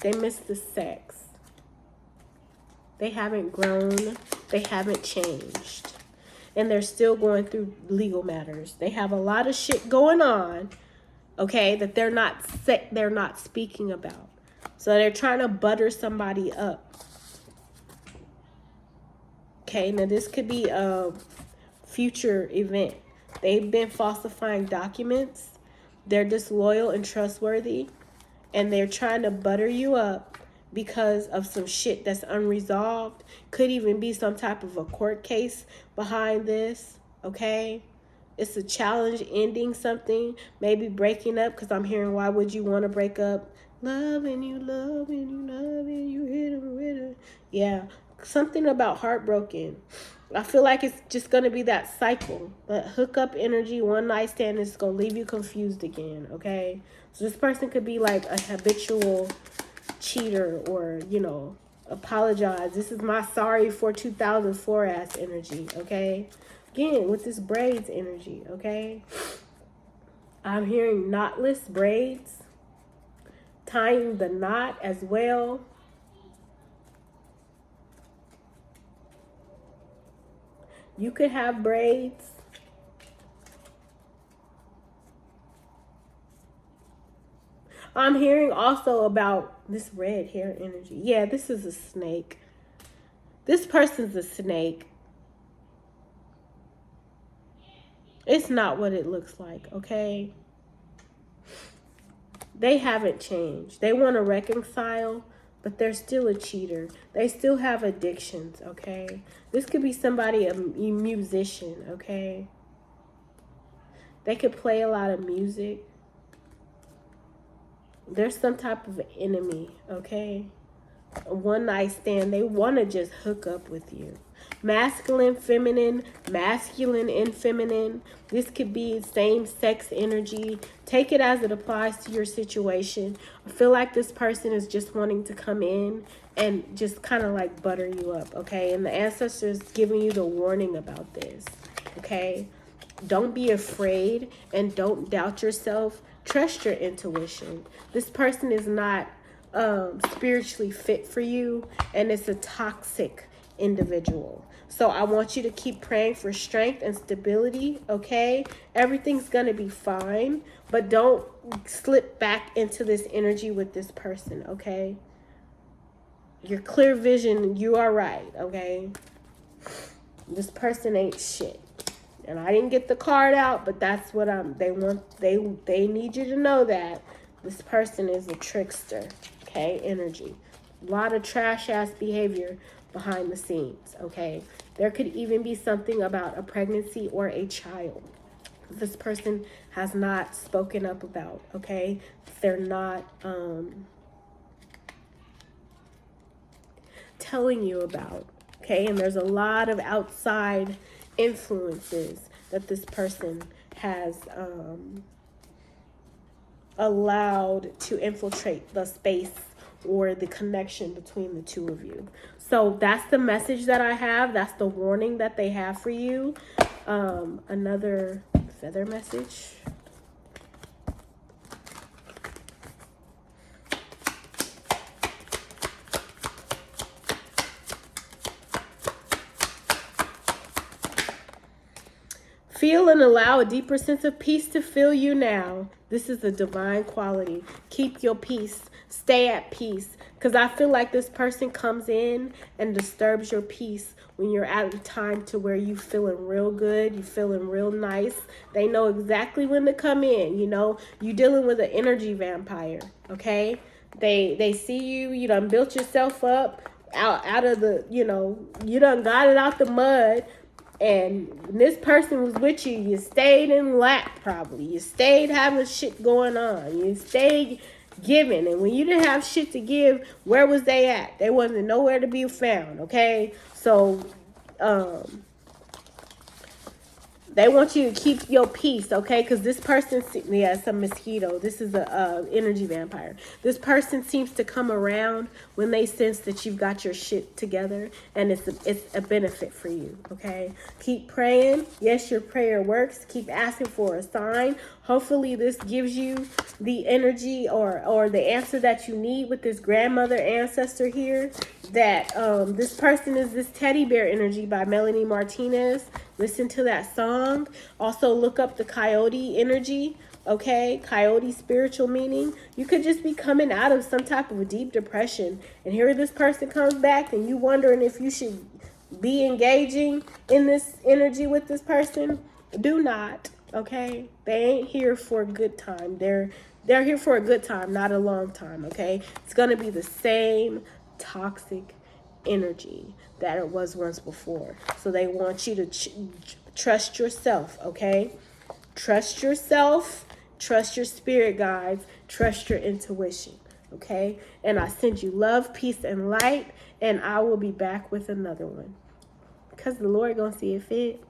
They miss the sex. They haven't grown. They haven't changed. And they're still going through legal matters. They have a lot of shit going on. okay, that they're not speaking about. So they're trying to butter somebody up. Okay, now this could be a future event. They've been falsifying documents. They're disloyal and trustworthy, and they're trying to butter you up because of some shit that's unresolved. Could even be some type of a court case behind this, okay? It's a challenge ending something, maybe breaking up, because I'm hearing, why would you want to break up? Loving you, hit him with it. Yeah, something about heartbroken. I feel like it's just going to be that cycle, that hookup energy, one night stand is going to leave you confused again, okay? So this person could be like a habitual cheater, or, you know, apologize. This is my sorry for 2004 ass energy, okay? Again, with this braids energy, okay? I'm hearing knotless braids, tying the knot as well. You could have braids. I'm hearing also about this red hair energy. Yeah, this is a snake. This person's a snake. It's not what it looks like, okay? They haven't changed. They want to reconcile, but they're still a cheater. They still have addictions, okay? This could be somebody, a musician, okay? They could play a lot of music. There's some type of enemy, okay? A one night stand. They want to just hook up with you. Masculine, feminine, masculine and feminine. This could be same sex energy. Take it as it applies to your situation. I feel like this person is just wanting to come in and just kind of like butter you up, okay? And the ancestors giving you the warning about this, okay? Don't be afraid and don't doubt yourself. Trust your intuition. This person is not spiritually fit for you, and it's a toxic individual. So I want you to keep praying for strength and stability, okay? Everything's gonna be fine, but don't slip back into this energy with this person, okay? Your clear vision, you are right, okay? This person ain't shit. And I didn't get the card out, but that's what they need you to know that this person is a trickster, okay? Energy. A lot of trash ass behavior behind the scenes, okay? There could even be something about a pregnancy or a child this person has not spoken up about, okay? They're not telling you about, okay? And there's a lot of outside influences that this person has allowed to infiltrate the space or the connection between the two of you. So that's the message that I have. That's the warning that they have for you. Another feather message. Feel and allow a deeper sense of peace to fill you now. This is a divine quality. Keep your peace. Stay at peace. Because I feel like this person comes in and disturbs your peace when you're at a time to where you feeling real good. You feeling real nice. They know exactly when to come in. You know, you dealing with an energy vampire. Okay? They see you. You done built yourself up out of the, you know, you done got it out the mud. And when this person was with you, you stayed in lap probably. You stayed having shit going on. You stayed giving. And when you didn't have shit to give, where was they at? They wasn't nowhere to be found, okay? So, they want you to keep your peace, okay? Because this person, yeah, it's a mosquito. This is a energy vampire. This person seems to come around when they sense that you've got your shit together, and it's a benefit for you, okay? Keep praying. Yes, your prayer works. Keep asking for a sign. Hopefully this gives you the energy or the answer that you need with this grandmother ancestor here. That this person is this teddy bear energy by Melanie Martinez. Listen to that song. Also look up the coyote energy. Okay, coyote spiritual meaning. You could just be coming out of some type of a deep depression, and here this person comes back, and you wondering if you should be engaging in this energy with this person. Do not. Okay, they ain't here for a good time. They're here for a good time, not a long time. Okay, it's gonna be the same toxic energy that it was once before. So they want you to trust yourself. Okay, trust yourself. Trust your spirit guides. Trust your intuition. Okay, and I send you love, peace, and light, and I will be back with another one because the Lord gonna see it fit.